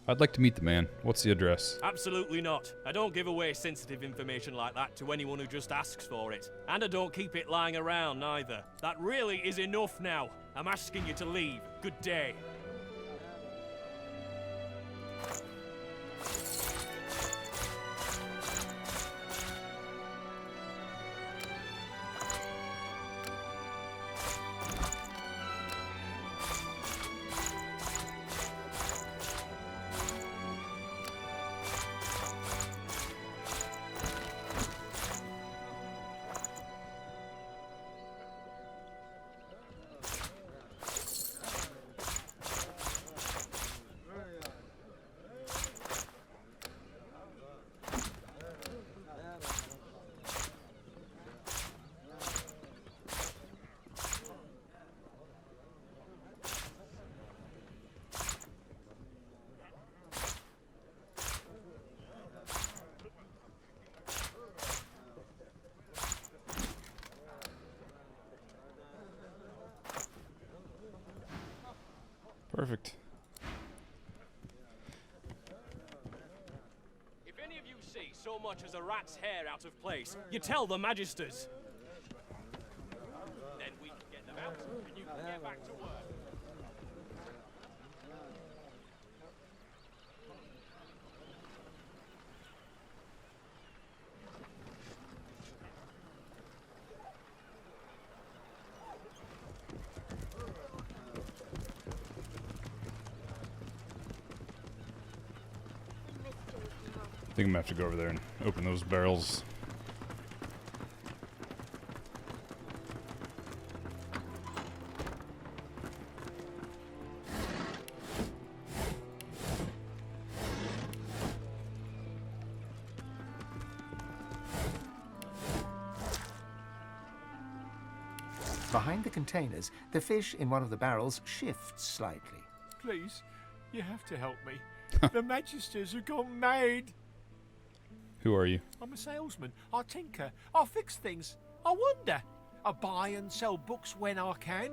I'd like to meet the man. What's the address? Absolutely not. I don't give away sensitive information like that to anyone who just asks for it. And I don't keep it lying around, neither. That really is enough now. I'm asking you to leave. Good day. Perfect. If any of you see so much as a rat's hair out of place, you tell the magisters. Then we can get them out, and you can get back to work. I think I'm gonna have to go over there and open those barrels. Behind the containers, the fish in one of the barrels shifts slightly. Please, you have to help me. The magisters have gone mad. Who are you? I'm a salesman. I tinker. I fix things. I wonder. I buy and sell books when I can.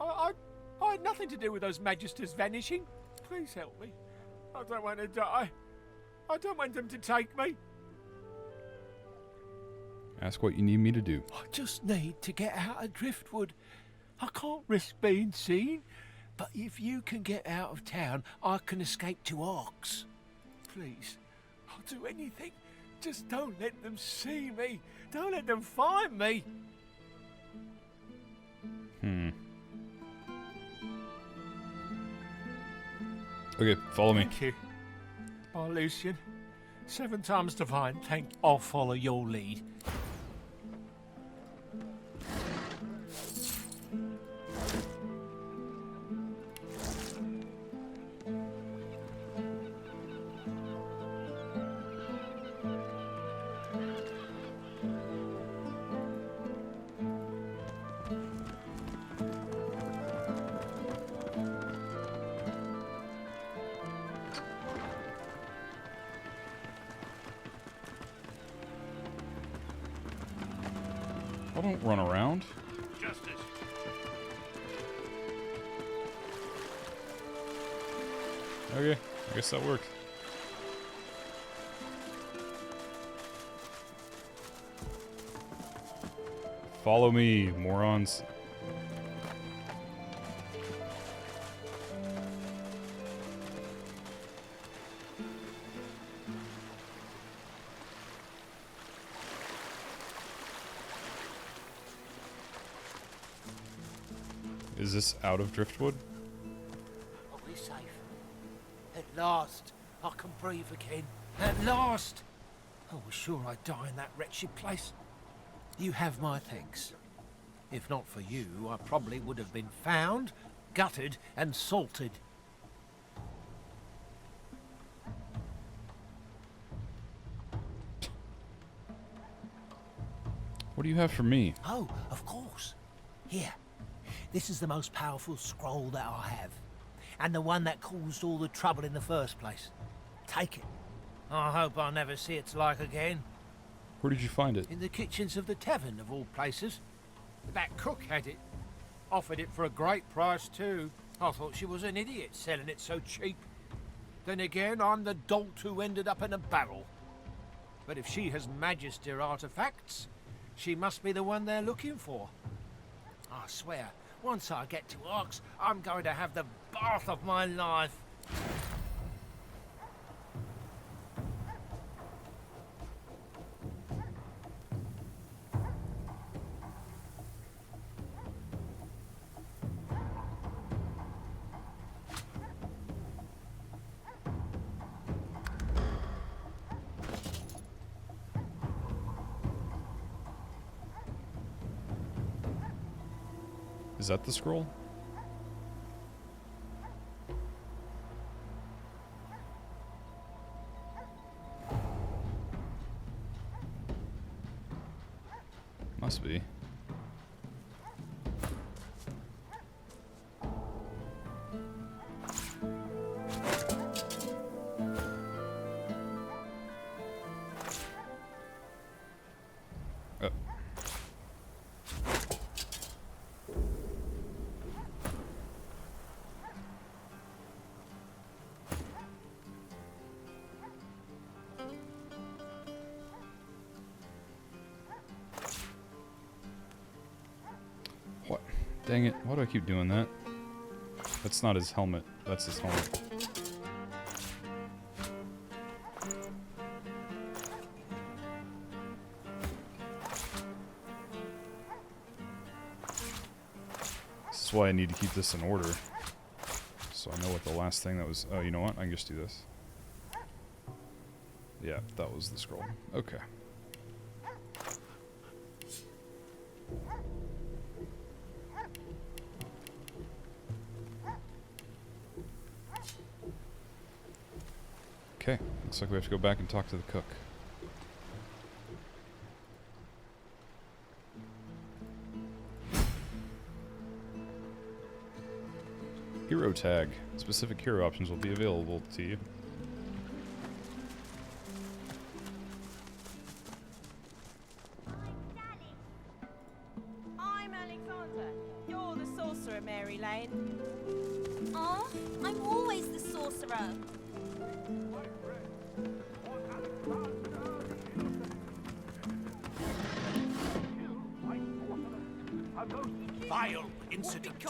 I had nothing to do with those magisters vanishing. Please help me. I don't want to die. I don't want them to take me. Ask what you need me to do. I just need to get out of Driftwood. I can't risk being seen. But if you can get out of town, I can escape to Arx. Please, I'll do anything. Just don't let them see me. Don't let them find me. Okay, follow me. Thank you. Bye, Lucian. 7 times divine. I'll follow your lead. I don't run around. Justice. Okay, I guess that worked. Follow me, morons. Is this out of Driftwood? Are we safe? At last, I can breathe again. At last! I was sure I'd die in that wretched place. You have my thanks. If not for you, I probably would have been found, gutted, and salted. What do you have for me? Oh, of course. Here. This is the most powerful scroll that I have. And the one that caused all the trouble in the first place. Take it. I hope I'll never see its like again. Where did you find it? In the kitchens of the tavern, of all places. That cook had it. Offered it for a great price, too. I thought she was an idiot selling it so cheap. Then again, I'm the dolt who ended up in a barrel. But if she has Magister artifacts, she must be the one they're looking for. I swear, once I get to Arx, I'm going to have the bath of my life. Is that the scroll? Must be. What? Dang it. Why do I keep doing that? That's not his helmet. That's his helmet. This is why I need to keep this in order. So I know what the last thing that was... Oh, you know what? I can just do this. Yeah, that was the scroll. Okay. Okay, looks like we have to go back and talk to the cook. Hero tag. Specific hero options will be available to you. I'm Alexander. You're the sorcerer, Mary Lane. Aw, I'm always the sorcerer. Vile incident.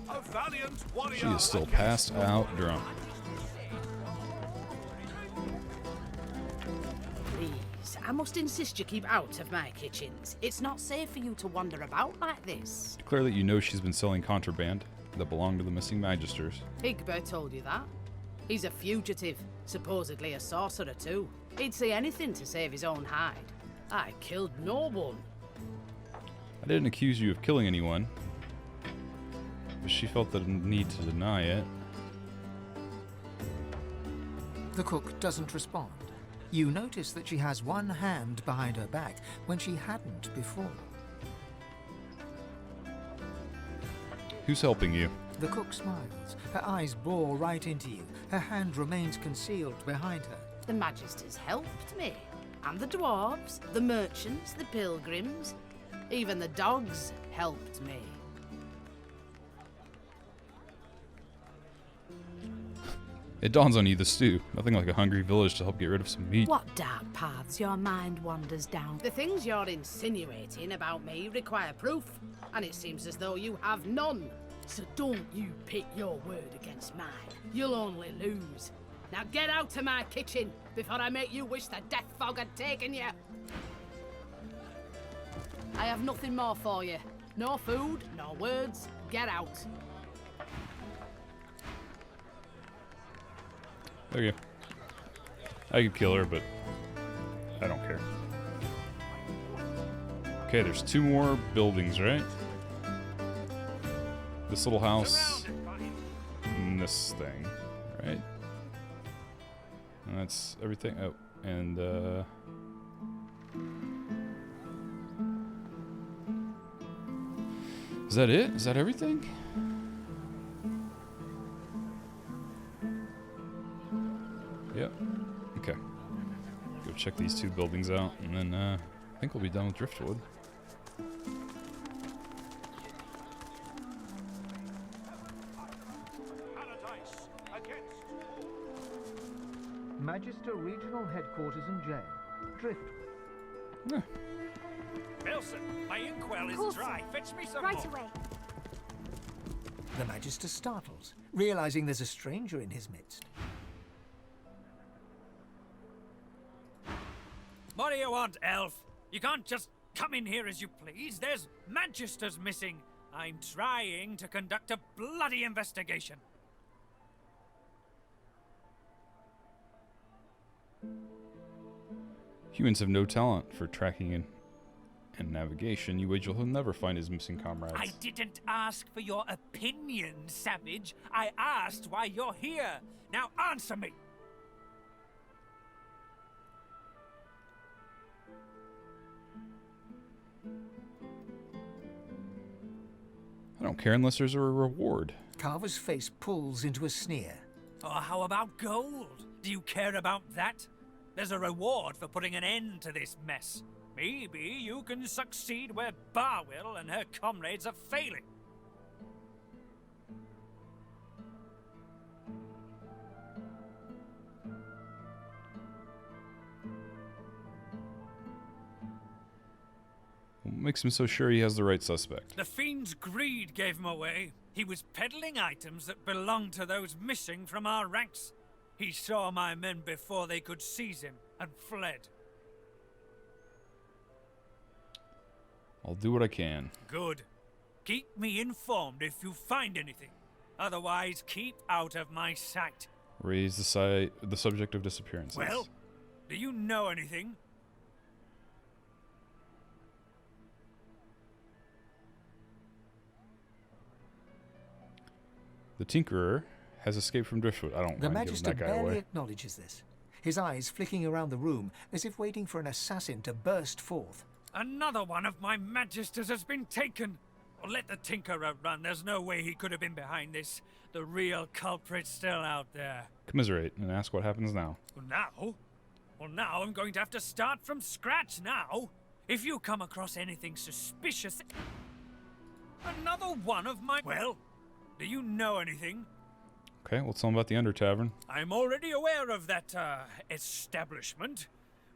A valiant warrior. She is still passed out drunk. Please, I must insist you keep out of my kitchens. It's not safe for you to wander about like this. Declare that you know she's been selling contraband that belonged to the missing Magisters. Higbert told you that. He's a fugitive, supposedly a sorcerer too. He'd say anything to save his own hide. I killed no one. I didn't accuse you of killing anyone, but she felt the need to deny it. The cook doesn't respond. You notice that she has one hand behind her back when she hadn't before. Who's helping you? The cook smiles. Her eyes bore right into you. Her hand remains concealed behind her. The Magisters helped me. And the dwarves, the merchants, the pilgrims. Even the dogs helped me. It dawns on you, the stew. Nothing like a hungry village to help get rid of some meat. What dark paths your mind wanders down? The things you're insinuating about me require proof, and it seems as though you have none. So don't you pit your word against mine. You'll only lose. Now get out of my kitchen before I make you wish the death fog had taken you. I have nothing more for you. No food, no words. Get out. Okay. I could kill her, but I don't care. Okay, there's 2 more buildings, right? This little house and this thing, right? And that's everything. Oh, and is that it? Is that everything? Yep. Okay. Go check these 2 buildings out, and then I think we'll be done with Driftwood. Magister Regional Headquarters and Jail. Driftwood. Yeah. Wilson, my inkwell is dry. Fetch me some Right more. away. The Magister startles, realizing there's a stranger in his midst. What do you want, elf? You can't just come in here as you please. There's Magisters missing. I'm trying to conduct a bloody investigation. Humans have no talent for tracking and navigation. You wage you'll never find his missing comrades. I didn't ask for your opinion, savage. I asked why you're here. Now answer me. I don't care unless there's a reward. Carver's face pulls into a sneer. Or how about gold? Do you care about that? There's a reward for putting an end to this mess. Maybe you can succeed where Barwill and her comrades are failing. What makes him so sure he has the right suspect? The fiend's greed gave him away. He was peddling items that belonged to those missing from our ranks. He saw my men before they could seize him and fled. I'll do what I can. Good. Keep me informed if you find anything. Otherwise, keep out of my sight. Raise the subject of disappearances. Well, do you know anything? The Tinkerer has escaped from Driftwood. I don't The mind giving Magister that guy barely away. acknowledges this, his eyes flicking around the room as if waiting for an assassin to burst forth. Another one of my Magisters has been taken. Well, let the Tinkerer run. There's no way he could have been behind this. The real culprit's still out there. Commiserate and ask what happens now. Well, now I'm going to have to start from scratch now. If you come across anything suspicious... Another one of my... Well, do you know anything? Okay, we'll tell him about the Under Tavern. I'm already aware of that, establishment.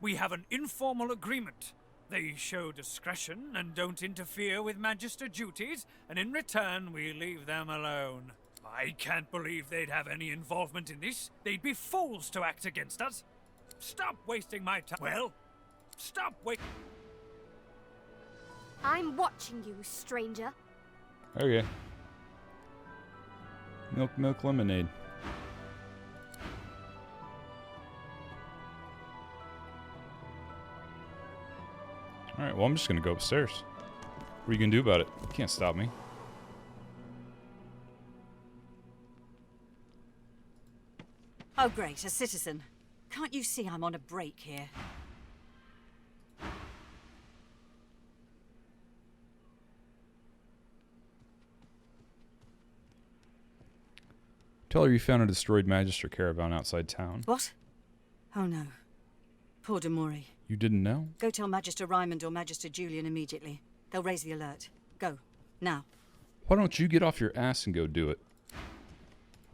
We have an informal agreement. They show discretion and don't interfere with Magister duties, and in return we leave them alone. I can't believe they'd have any involvement in this. They'd be fools to act against us. Stop wasting my time. Well, stop wait. I'm watching you, stranger. Okay. Milk lemonade. Alright, well I'm just gonna go upstairs. What are you gonna do about it? You can't stop me. Oh great, a citizen. Can't you see I'm on a break here? Tell her you found a destroyed Magister caravan outside town. What? Oh no. Poor Demori. You didn't know? Go tell Magister Raymond or Magister Julian immediately. They'll raise the alert. Go. Now. Why don't you get off your ass and go do it?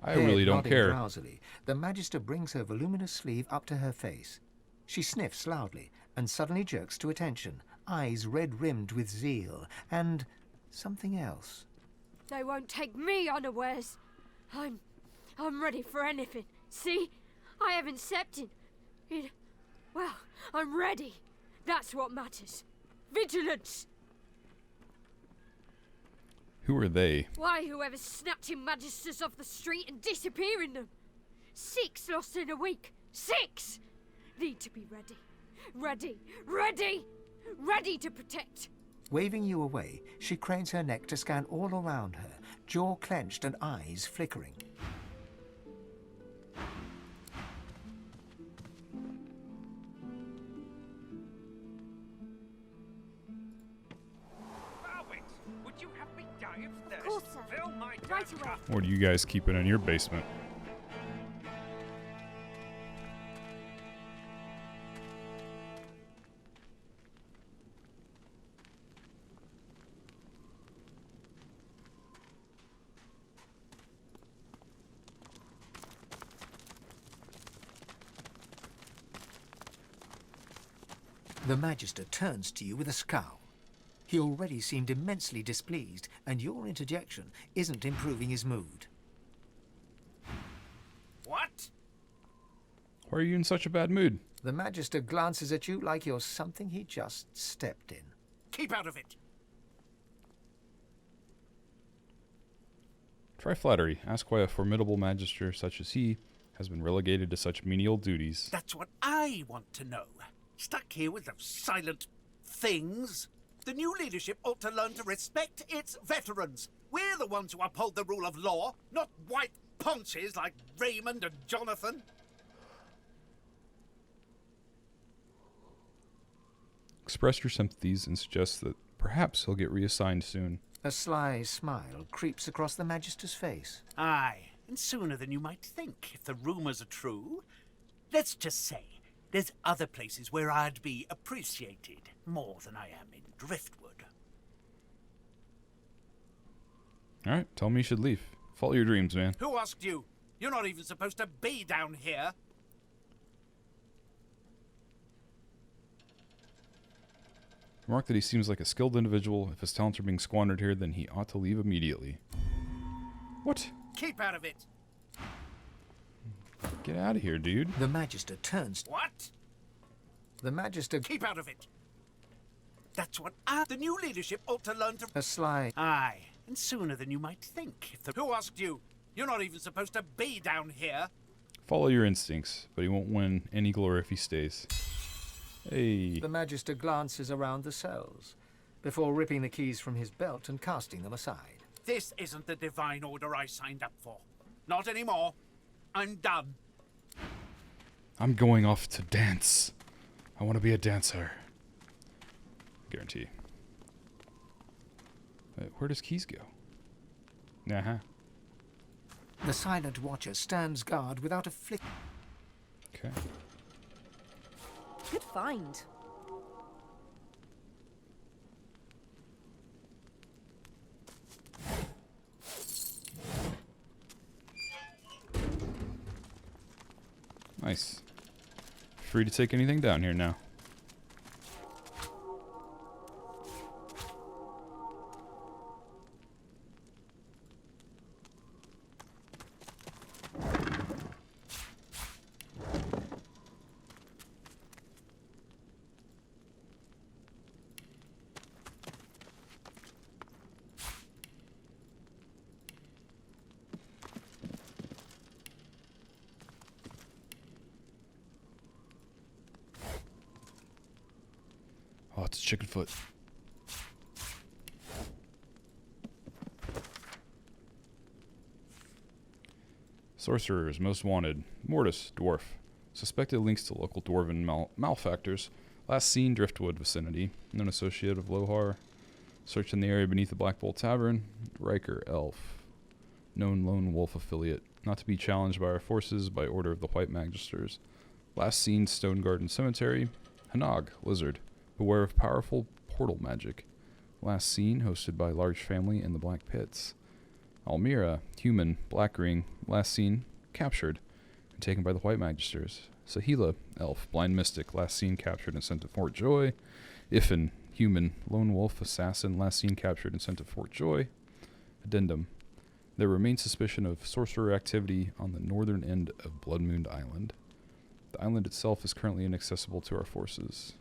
I Head really don't nodding care. Drowsily, the Magister brings her voluminous sleeve up to her face. She sniffs loudly and suddenly jerks to attention, eyes red-rimmed with zeal, and something else. They won't take me unawares. I'm ready for anything. See? I haven't stepped in. Well, I'm ready. That's what matters. Vigilance! Who are they? Why, whoever's snatching Magisters off the street and disappearing them. 6 lost in a week. 6! Need to be ready. Ready! Ready! Ready to protect! Waving you away, she cranes her neck to scan all around her, jaw clenched and eyes flickering. Would you have me die of thirst? Of course, sir. Fill my Right away. What do you guys keep in your basement? The Magister turns to you with a scowl. He already seemed immensely displeased, and your interjection isn't improving his mood. What? Why are you in such a bad mood? The Magister glances at you like you're something he just stepped in. Keep out of it. Try flattery. Ask why a formidable magister such as he has been relegated to such menial duties. That's what I want to know. Stuck here with those silent things. The new leadership ought to learn to respect its veterans. We're the ones who uphold the rule of law, not white ponches like Raymond and Jonathan. Express your sympathies and suggest that perhaps he'll get reassigned soon. A sly smile creeps across the Magister's face. Aye, and sooner than you might think, if the rumours are true. Let's just say, there's other places where I'd be appreciated more than I am in Driftwood. Alright, tell me you should leave. Follow your dreams, man. Who asked you? You're not even supposed to be down here. Remark that he seems like a skilled individual. If his talents are being squandered here, then he ought to leave immediately. What? Keep out of it. Get out of here, dude. The Magister turns. What? The Magister. Keep out of it. That's what the new leadership ought to learn to. A sly. Aye, and sooner than you might think. If the... Who asked you? You're not even supposed to be down here. Follow your instincts, but he won't win any glory if he stays. Hey. The Magister glances around the cells before ripping the keys from his belt and casting them aside. This isn't the divine order I signed up for. Not anymore. I'm done. I'm going off to dance. I want to be a dancer. Guarantee. Wait, where does keys go? Uh-huh. The silent watcher stands guard without a flick. Okay. Good find. Nice. Free to take anything down here now. Oh, it's a chicken foot. Sorcerers most wanted. Mortis, dwarf. Suspected links to local dwarven malefactors. Last seen Driftwood vicinity. Known associate of Lohar. Searched in the area beneath the Black Bull Tavern. Riker, elf. Known lone wolf affiliate. Not to be challenged by our forces by order of the White Magisters. Last seen Stone Garden Cemetery. Hanog, lizard. Beware of powerful portal magic. last seen hosted by large family in the Black Pits. Almira, human, black ring, last seen captured and taken by the White Magisters. Sahila, elf, blind mystic, last seen captured and sent to Fort Joy. Ifin, human, lone wolf, assassin, last seen captured and sent to Fort Joy. Addendum. There remains suspicion of sorcerer activity on the northern end of Bloodmoon Island. The island itself is currently inaccessible to our forces.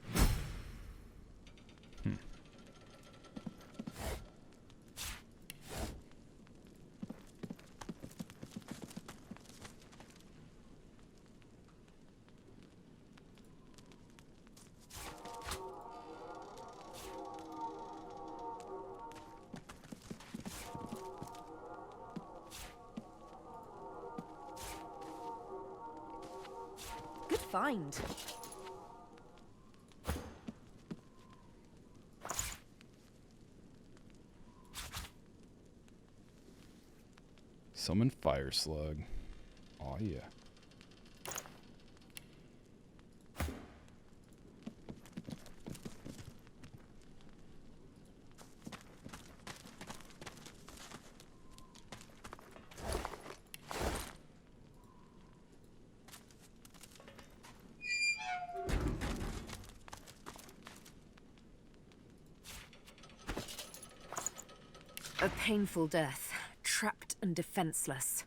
Good find. Summon Fire Slug. Aw, yeah. A painful death, trapped and defenseless.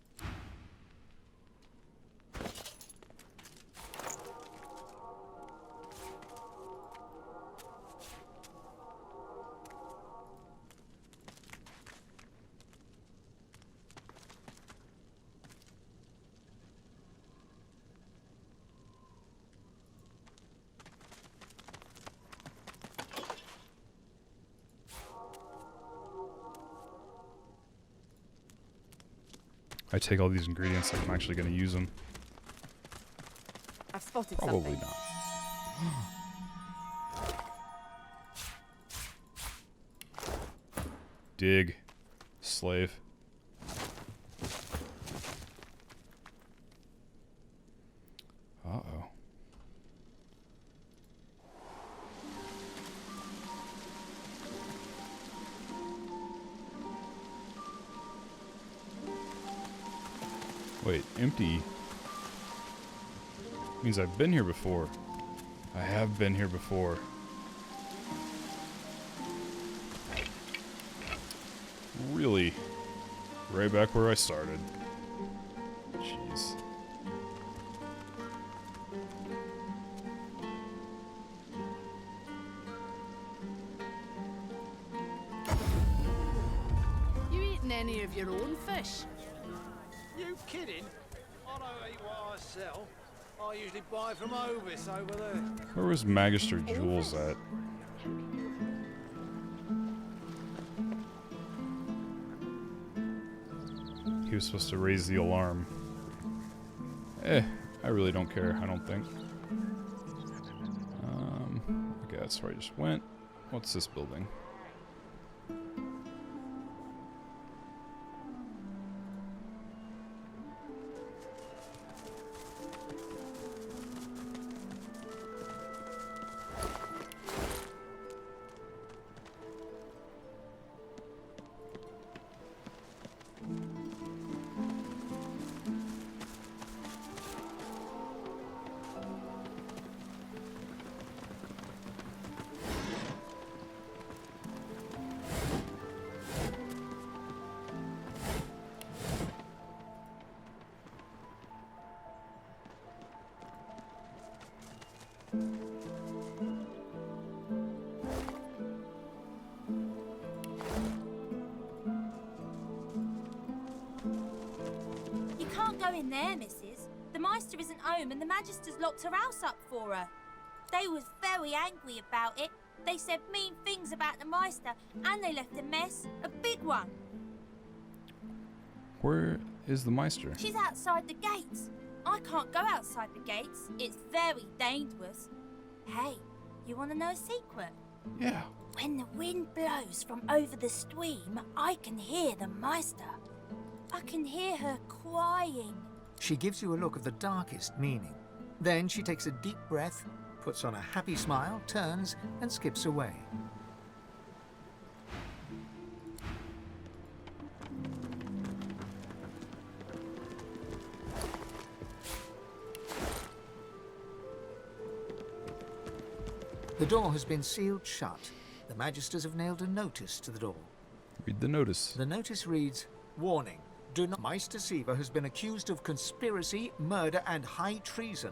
I take all these ingredients like I'm actually going to use them. I've spotted Probably something. not. Dig. Slave. Uh-oh. Wait, empty means I've been here before. I have been here before. Really? Right back where I started. Jeez. You eating any of your own fish? You kidding? I don't eat what I sell. I usually buy from Ovis over there. Where was Magister Jules at? He was supposed to raise the alarm. I really don't care, I don't think. Okay, that's where I just went. What's this building? You can't go in there, missus. The Meistr isn't home and the Magister's locked her house up for her. They was very angry about it. They said mean things about the Meistr and they left a mess, a big one. Where is the Meistr? She's outside the gates. I can't go outside the gates. It's very dangerous. Hey, you want to know a secret? Yeah. When the wind blows from over the stream, I can hear the Meistr. I can hear her crying. She gives you a look of the darkest meaning. Then she takes a deep breath, puts on a happy smile, turns, and skips away. The door has been sealed shut. The Magisters have nailed a notice to the door. Read the notice. The notice reads, "Warning. Do not. Meistr Siva has been accused of conspiracy, murder, and high treason.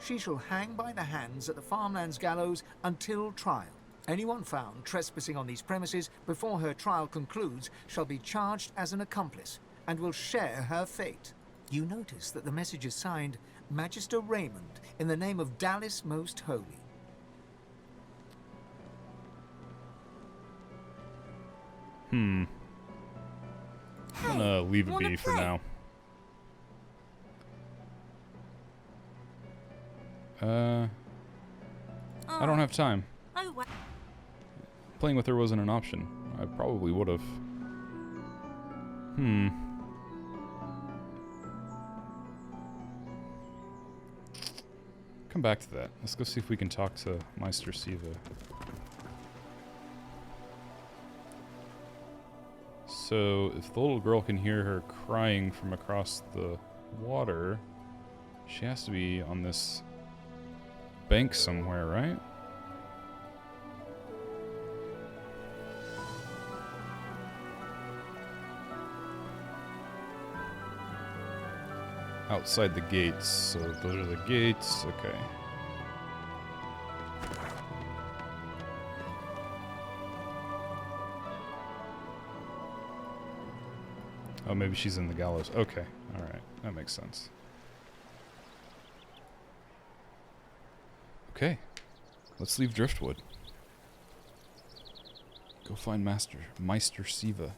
She shall hang by the hands at the farmlands gallows until trial. Anyone found trespassing on these premises before her trial concludes shall be charged as an accomplice and will share her fate." You notice that the message is signed Magister Raymond in the name of Dallas Most Holy. I'm gonna leave it be for now. I don't have time. Oh, well. Playing with her wasn't an option. I probably would have. Come back to that. Let's go see if we can talk to Meistr Siva. So, if the little girl can hear her crying from across the water, she has to be on this bank somewhere, right? Outside the gates, so those are the gates, okay. Oh, maybe she's in the gallows. Okay, alright, that makes sense. Okay, let's leave Driftwood. Go find Meistr Siva.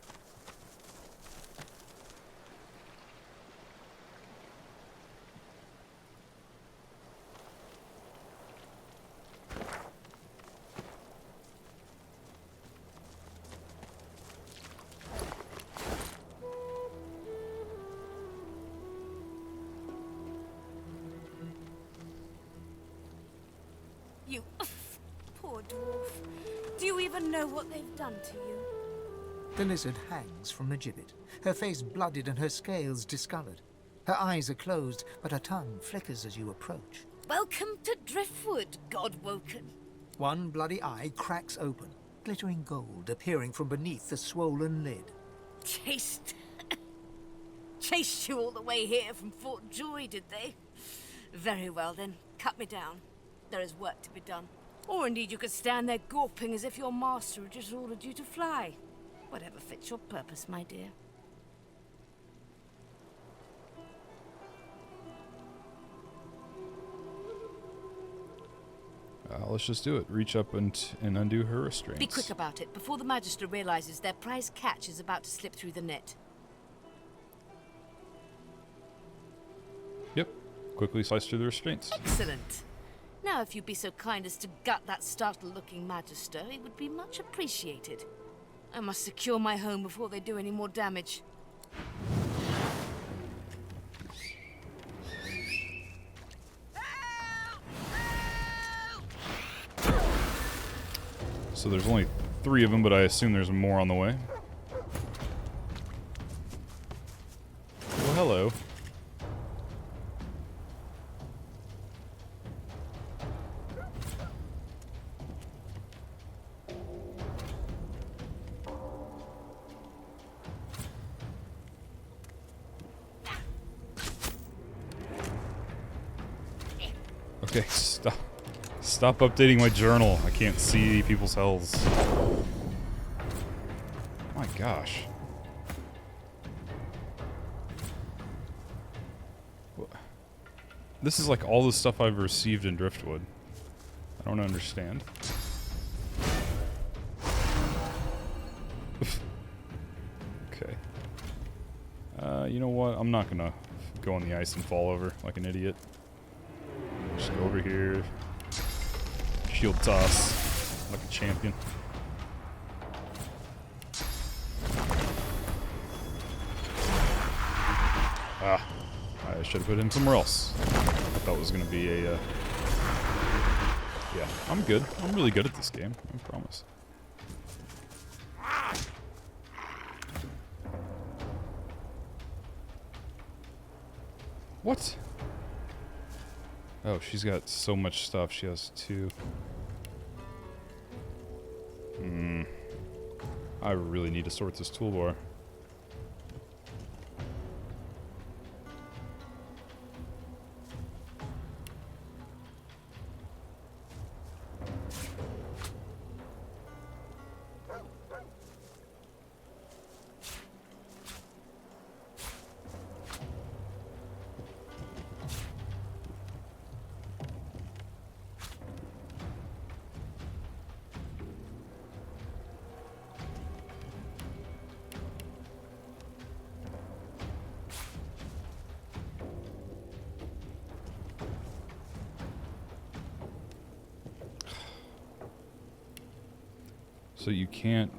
You poor dwarf. Do you even know what they've done to you? The lizard hangs from the gibbet, her face blooded and her scales discolored. Her eyes are closed, but her tongue flickers as you approach. Welcome to Driftwood, God-woken. One bloody eye cracks open, glittering gold appearing from beneath the swollen lid. Chased you all the way here from Fort Joy, did they? Very well then, cut me down. There is work to be done. Or indeed you could stand there gawping as if your master had just ordered you to fly. Whatever fits your purpose, my dear. Let's just do it. Reach up and undo her restraints. Be quick about it, before the Magister realizes their prize catch is about to slip through the net. Yep. Quickly slice through the restraints. Excellent. Now, if you'd be so kind as to gut that startled-looking Magister, it would be much appreciated. I must secure my home before they do any more damage. So there's only 3 of them, but I assume there's more on the way. Well, hello. Okay, stop updating my journal. I can't see people's healths. My gosh. This is like all the stuff I've received in Driftwood. I don't understand. Okay. You know what? I'm not gonna go on the ice and fall over like an idiot. Just go over here. Shield toss like a champion. Ah, I should have put him somewhere else. I thought it was going to be a... Yeah, I'm good. I'm really good at this game, I promise. What? Oh, she's got so much stuff. She has 2. I really need to sort this toolbar. So you can't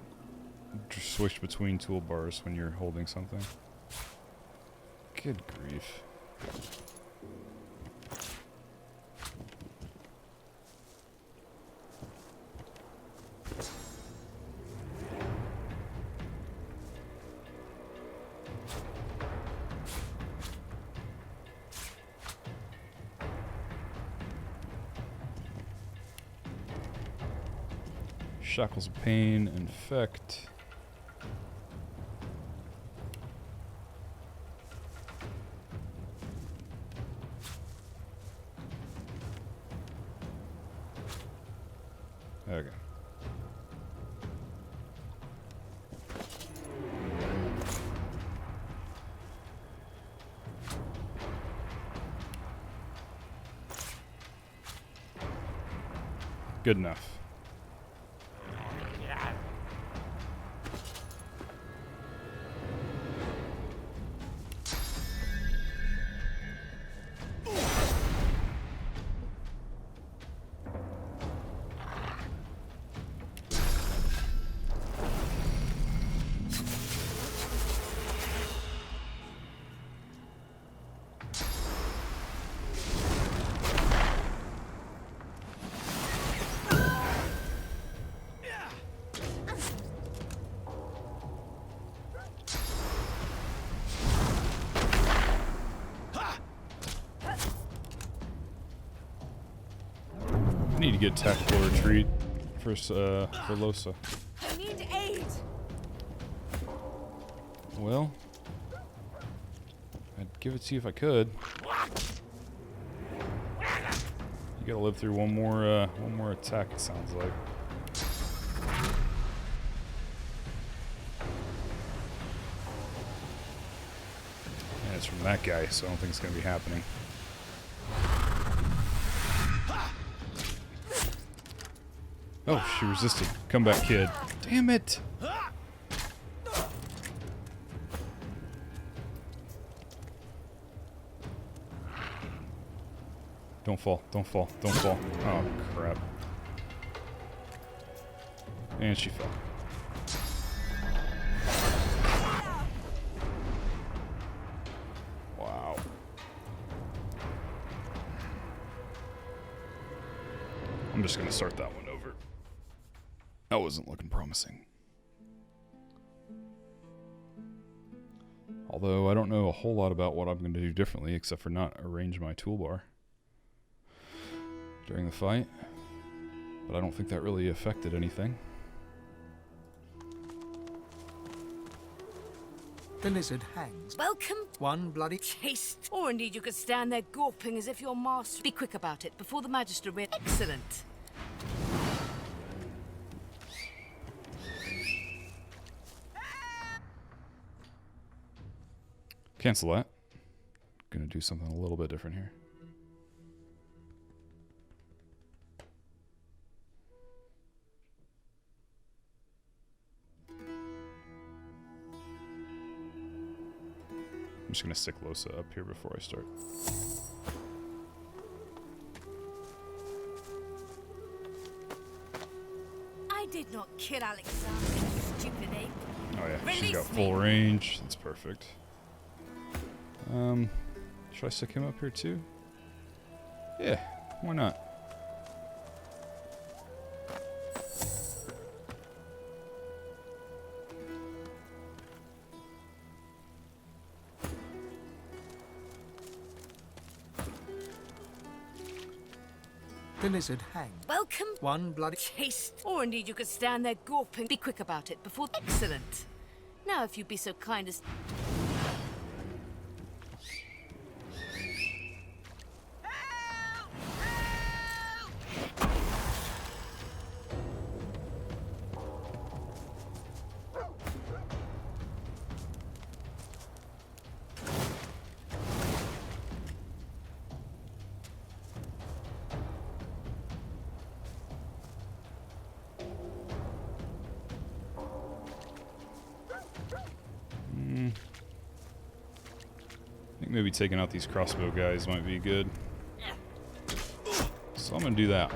switch between toolbars when you're holding something. Good grief. Shackles of Pain, Infect. Okay. Good enough. Need to get tactical retreat for Losa. I need aid. Well, I'd give it to you if I could. You gotta live through one more attack. It sounds like. And it's from that guy, so I don't think it's gonna be happening. Oh, she resisted. Come back, kid. Damn it! Don't fall, don't fall, don't fall. Oh, crap. And she fell. Wow. I'm just gonna start that one over. That wasn't looking promising. Although I don't know a whole lot about what I'm going to do differently except for not arrange my toolbar during the fight. But I don't think that really affected anything. The lizard hangs. Welcome. One bloody Taste. Or indeed you could stand there gawping as if your master... Be quick about it before the Magister... Excellent. Cancel that. Gonna do something a little bit different here. I'm just gonna stick Losa up here before I start. I did not kill Alexander, stupid ape. Oh yeah, she's Release got full range. That's perfect. Should I stick him up here too? Yeah, why not? The lizard hangs. Welcome. One bloody... Taste. Or indeed you could stand there gawping. Be quick about it before... Excellent. Now if you'd be so kind as... I think maybe taking out these crossbow guys might be good. So I'm gonna do that.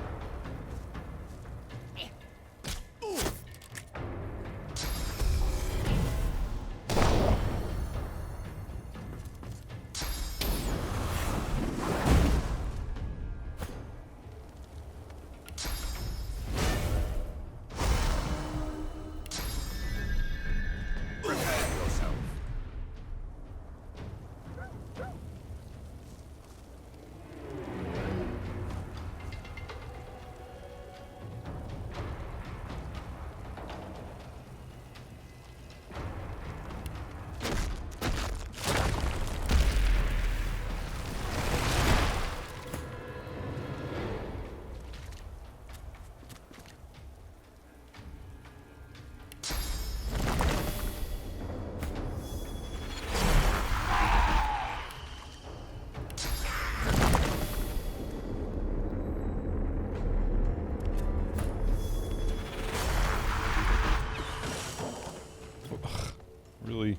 Really?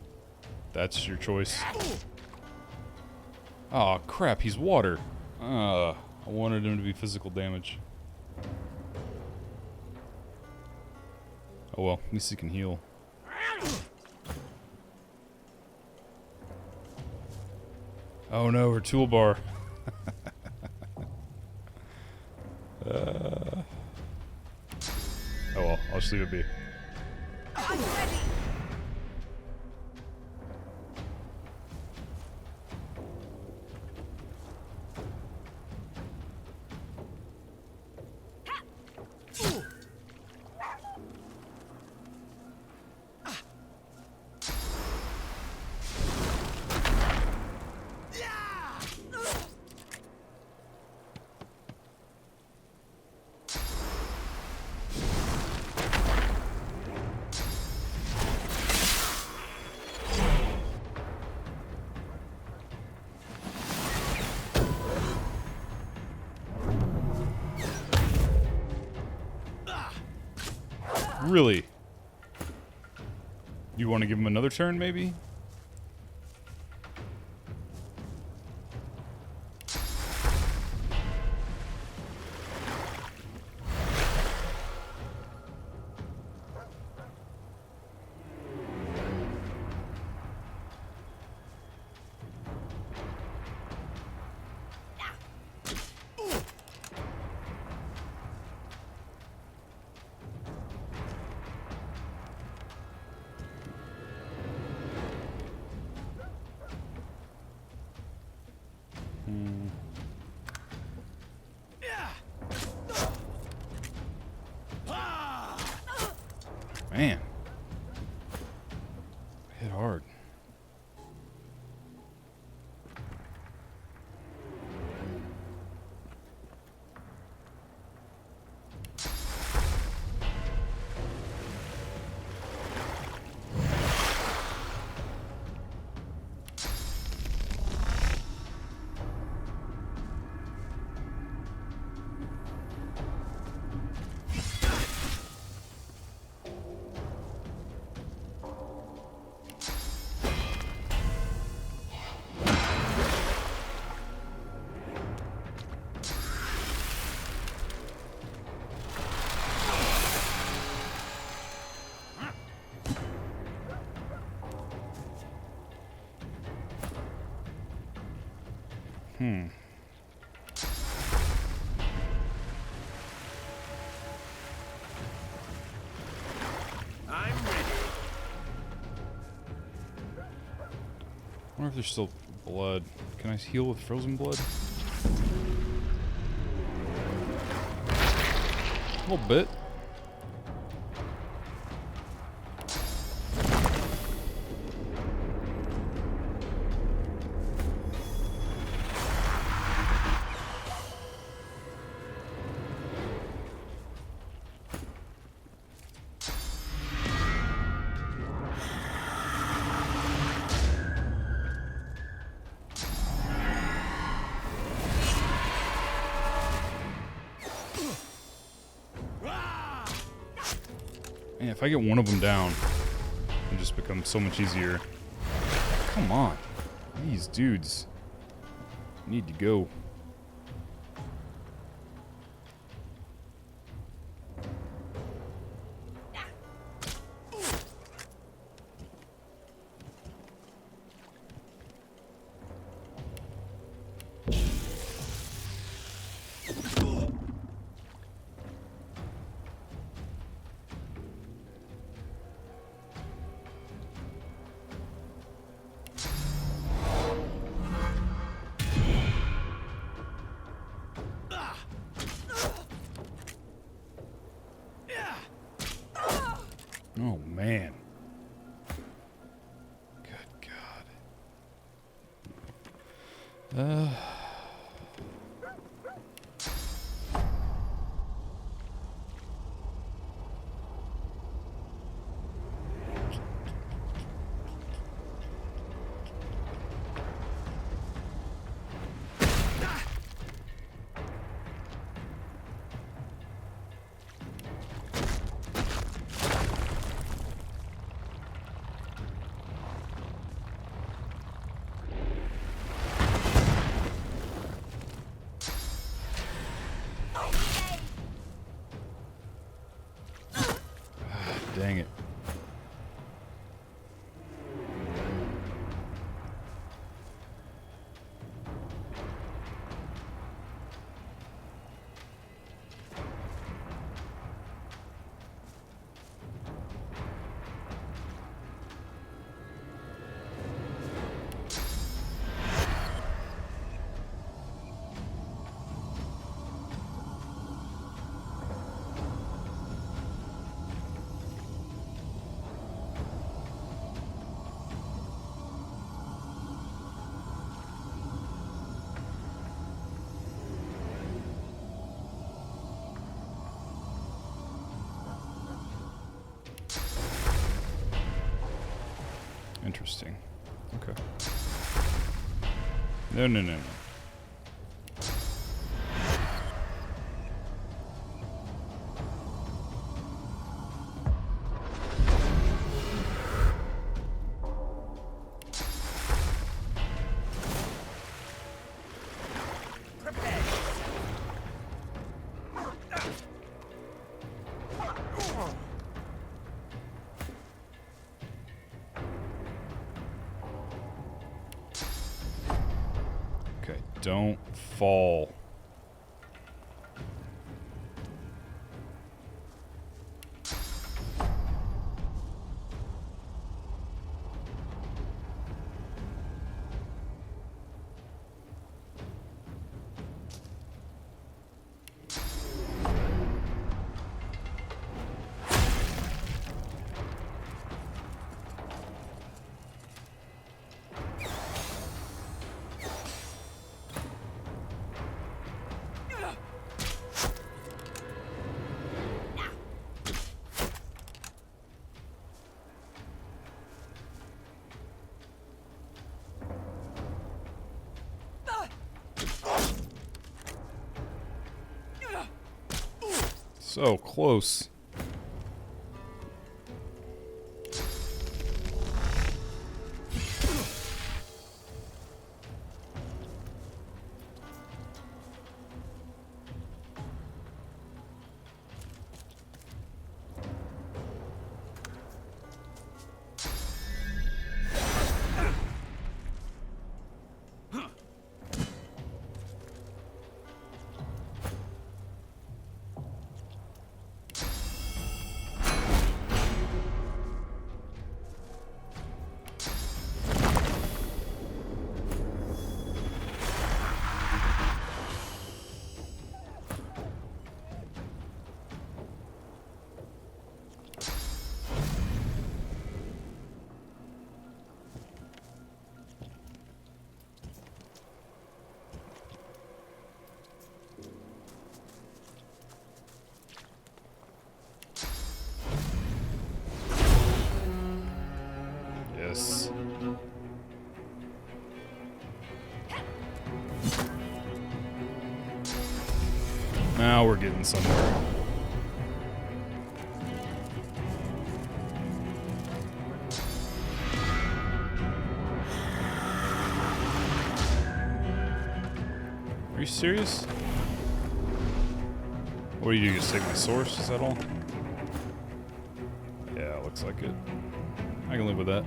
That's your choice? Oh crap, he's water. I wanted him to be physical damage. Oh well, at least he can heal. Oh no, her toolbar. Oh well, I'll just leave it be. I'm ready. Really? You want to give him another turn, maybe? Man. Hit hard. I'm ready. I wonder if there's still blood. Can I heal with frozen blood? A little bit. Man, if I get one of them down, it just becomes so much easier. Come on. These dudes need to go. Oh, man. Good God. Dang it. Interesting. Okay. No. Okay, don't fall. So close. Now we're getting somewhere. Are you serious? What do you do? Just take my source? Is that all? Yeah, looks like it. I can live with that.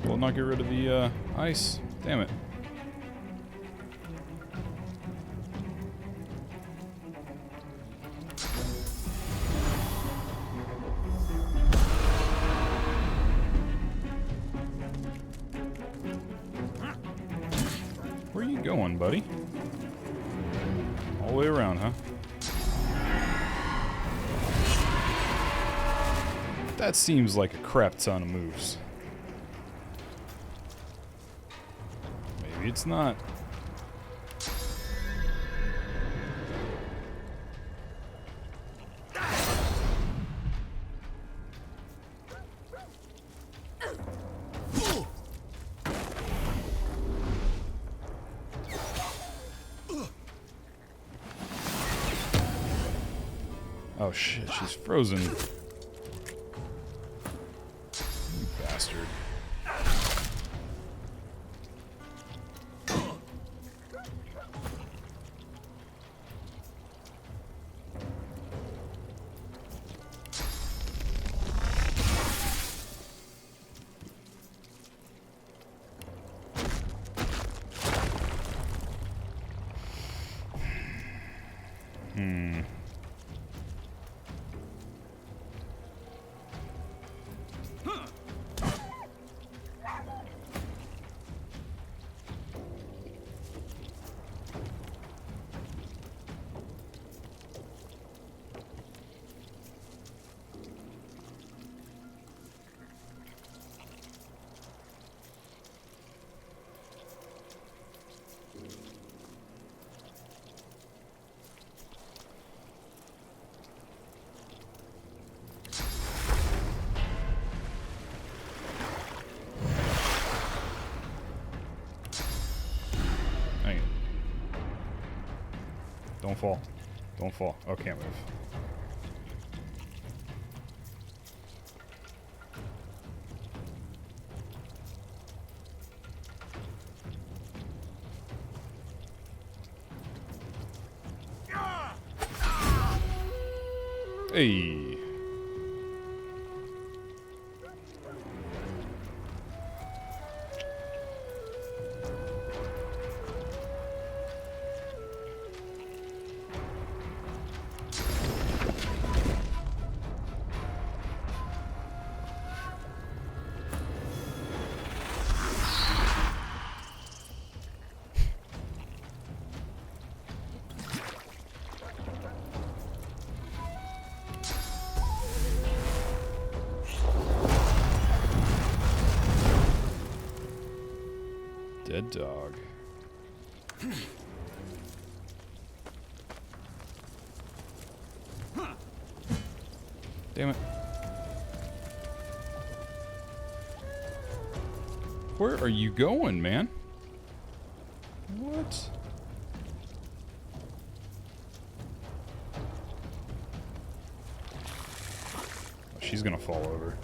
Will not get rid of the ice. Damn it. Where are you going, buddy? All the way around, huh? That seems like a crap ton of moves. Maybe it's not. Oh shit, she's frozen. You bastard. Don't fall. Don't fall. Oh, can't move. Hey. Dead dog. Damn it. Where are you going, man? What? She's gonna fall over.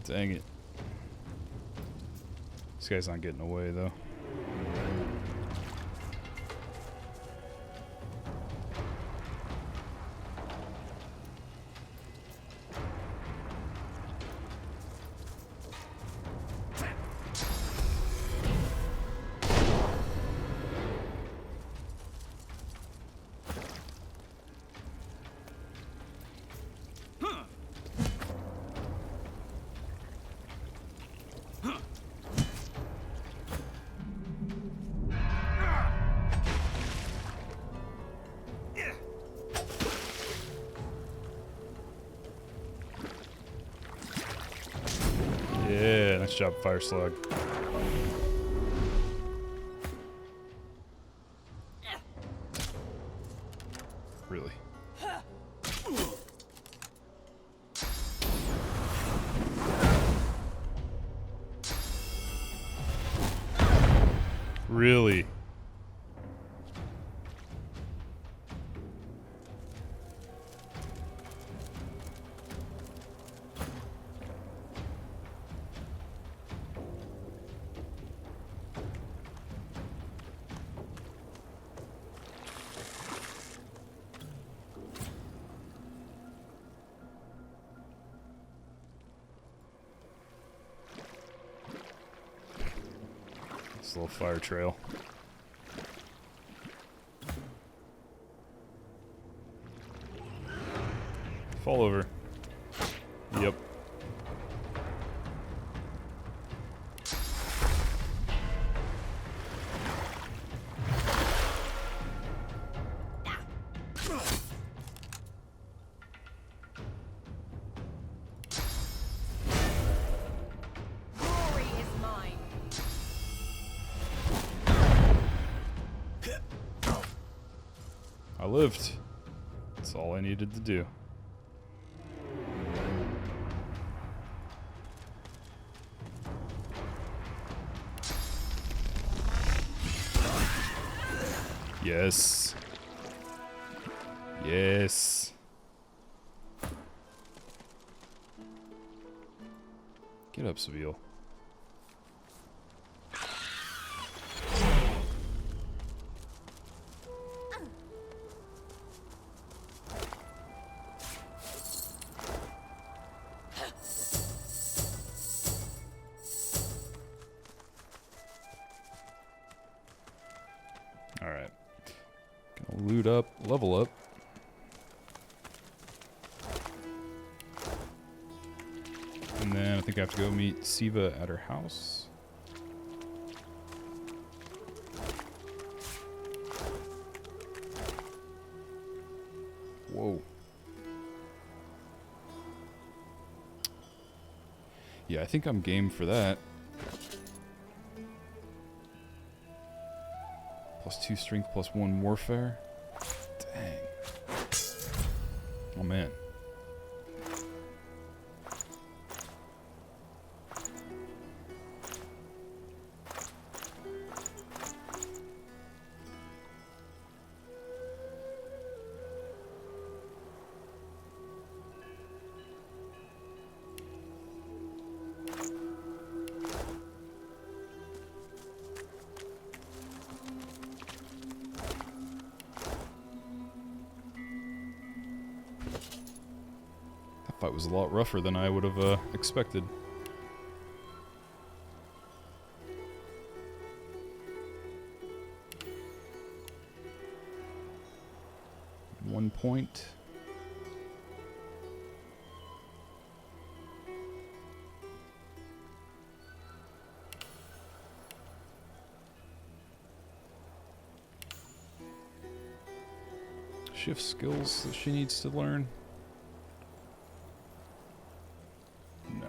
Dang it. This guy's not getting away, though. Yeah, nice job, Fire Slug. Really? Really? This little fire trail. Fall over. Yep. Glory is mine. I lived. That's all I needed to do. Yes. Yes. Get up, Seville. Alright. Gonna loot up, level up. And then I think I have to go meet Siva at her house. Whoa. Yeah, I think I'm game for that. +2 strength, +1 warfare. Dang. Oh man. That fight was a lot rougher than I would have expected. One point. Does she have skills that she needs to learn? No.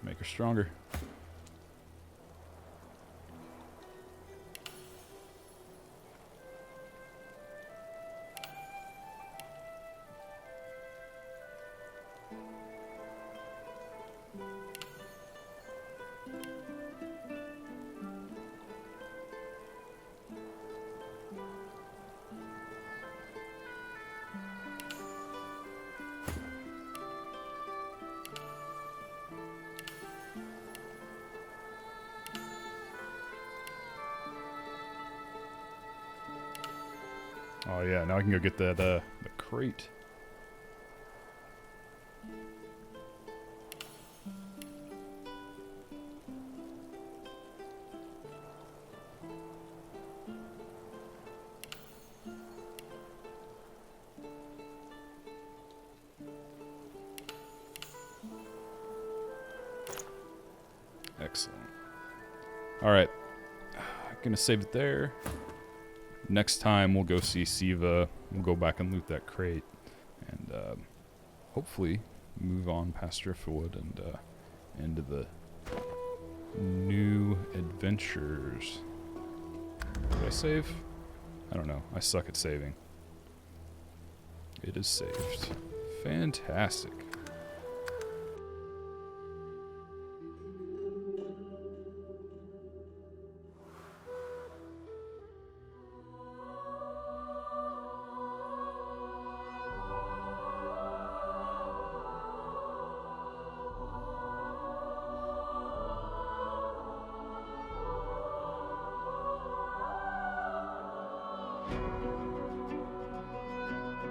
Make her stronger. Oh yeah, now I can go get that the crate. Excellent. All right, gonna save it there. Next time we'll go see Siva. We'll go back and loot that crate, and hopefully move on past Driftwood and into the new adventures. Did I save? I don't know. I suck at saving. It is saved. Fantastic.